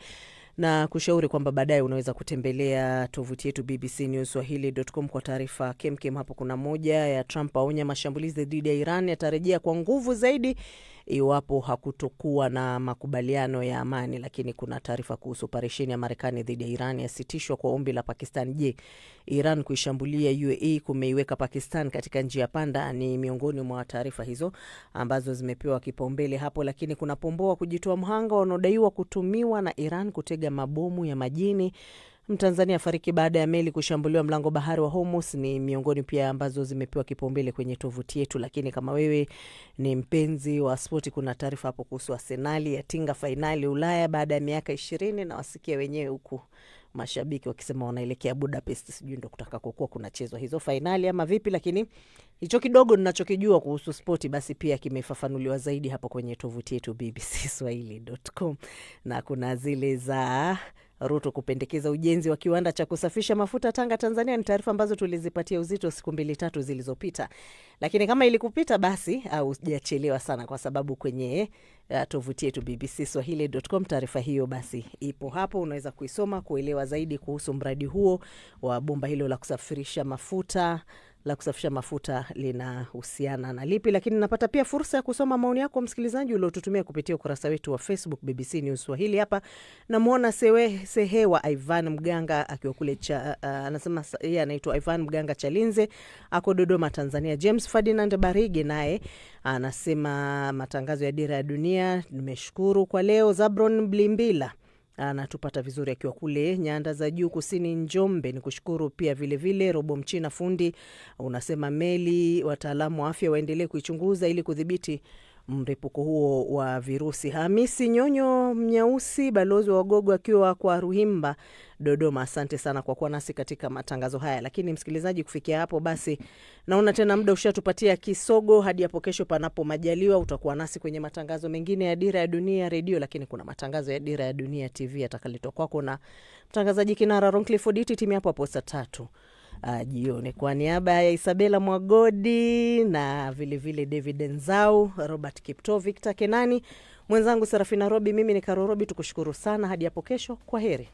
na kushauri kwamba baadaye unaweza kutembelea tovuti yetu bbcnewswahili.com kwa taarifa kemkem. Hapo kuna moja ya Trump aonya mashambulizi dhidi ya Iran yatarejea kwa nguvu zaidi iwapo hakutokuwa na makubaliano ya amani. Lakini kuna taarifa kuhusu operesheni ya Marekani dhidi ya Iran yasitishwa kwa ombi la Pakistan. Je, Iran kuishambulia UAE kumeiweka Pakistan katika njia panda? Ni miongoni mwa taarifa hizo ambazo zimepewa kipaumbele hapo. Lakini kuna pomboa kujitoa mhanga wanaodaiwa kutumiwa na Iran kutega mabomu ya majini Mtanzania afariki baada ya meli kushambuliwa mlango bahari wa Hormuz ni miongoni pia ambazo zimepewa kipaumbele kwenye tovuti yetu. Lakini kama wewe ni mpenzi wa spoti, kuna taarifa hapo kuhusu Arsenal yatinga fainali Ulaya baada ya miaka 20, na wasikia wenyewe huku mashabiki wakisema wanaelekea Budapest, sijui ndo kutaka kukua kunachezwa hizo fainali ama vipi. Lakini hicho kidogo ninachokijua kuhusu spoti basi pia kimefafanuliwa zaidi hapo kwenye tovuti yetu bbcswahili.com. na kuna zile za Ruto kupendekeza ujenzi wa kiwanda cha kusafisha mafuta Tanga, Tanzania. Ni taarifa ambazo tulizipatia uzito siku 2-3 zilizopita. Lakini kama ilikupita basi hujachelewa sana, kwa sababu kwenye tovuti yetu bbcswahili.com taarifa hiyo basi ipo hapo, unaweza kuisoma kuelewa zaidi kuhusu mradi huo wa bomba hilo la kusafirisha mafuta linahusiana na lipi. Lakini napata pia fursa ya kusoma maoni yako msikilizaji uliotutumia kupitia ukurasa wetu wa Facebook BBC News Swahili. Hapa namuona Sehewa Ivan Mganga akiwa kule anasema yeye anaitwa Ivan Mganga Chalinze, ako Dodoma, Tanzania. James Ferdinand Barigi naye anasema matangazo ya Dira ya Dunia, nimeshukuru kwa leo. Zabron Blimbila anatupata vizuri akiwa kule Nyanda za Juu Kusini, Njombe. Nikushukuru pia vile vile. Robo Mchina fundi unasema meli wataalamu wa afya waendelee kuichunguza ili kudhibiti mripuko huo wa virusi. Hamisi Nyonyo Mnyausi, balozi wa Wagogo akiwa kwa Ruhimba, Dodoma, asante sana kwa kuwa nasi katika matangazo haya. Lakini msikilizaji, kufikia hapo basi naona tena muda ushatupatia kisogo. Hadi hapo kesho panapo majaliwa utakuwa nasi kwenye matangazo mengine ya Dira ya Dunia Radio, lakini kuna matangazo ya Dira ya Dunia TV yatakaletwa kwako na mtangazaji kinara Ron Clifford Iti, timu hapo saa 3 jioni. Kwa niaba ya Isabella Mwagodi na vile vile David Nzau, Robert Kipto, Victor Kenani, mwenzangu Serafina Robi, mimi ni Karo Robi, tukushukuru sana. Hadi hapo kesho, kwa heri.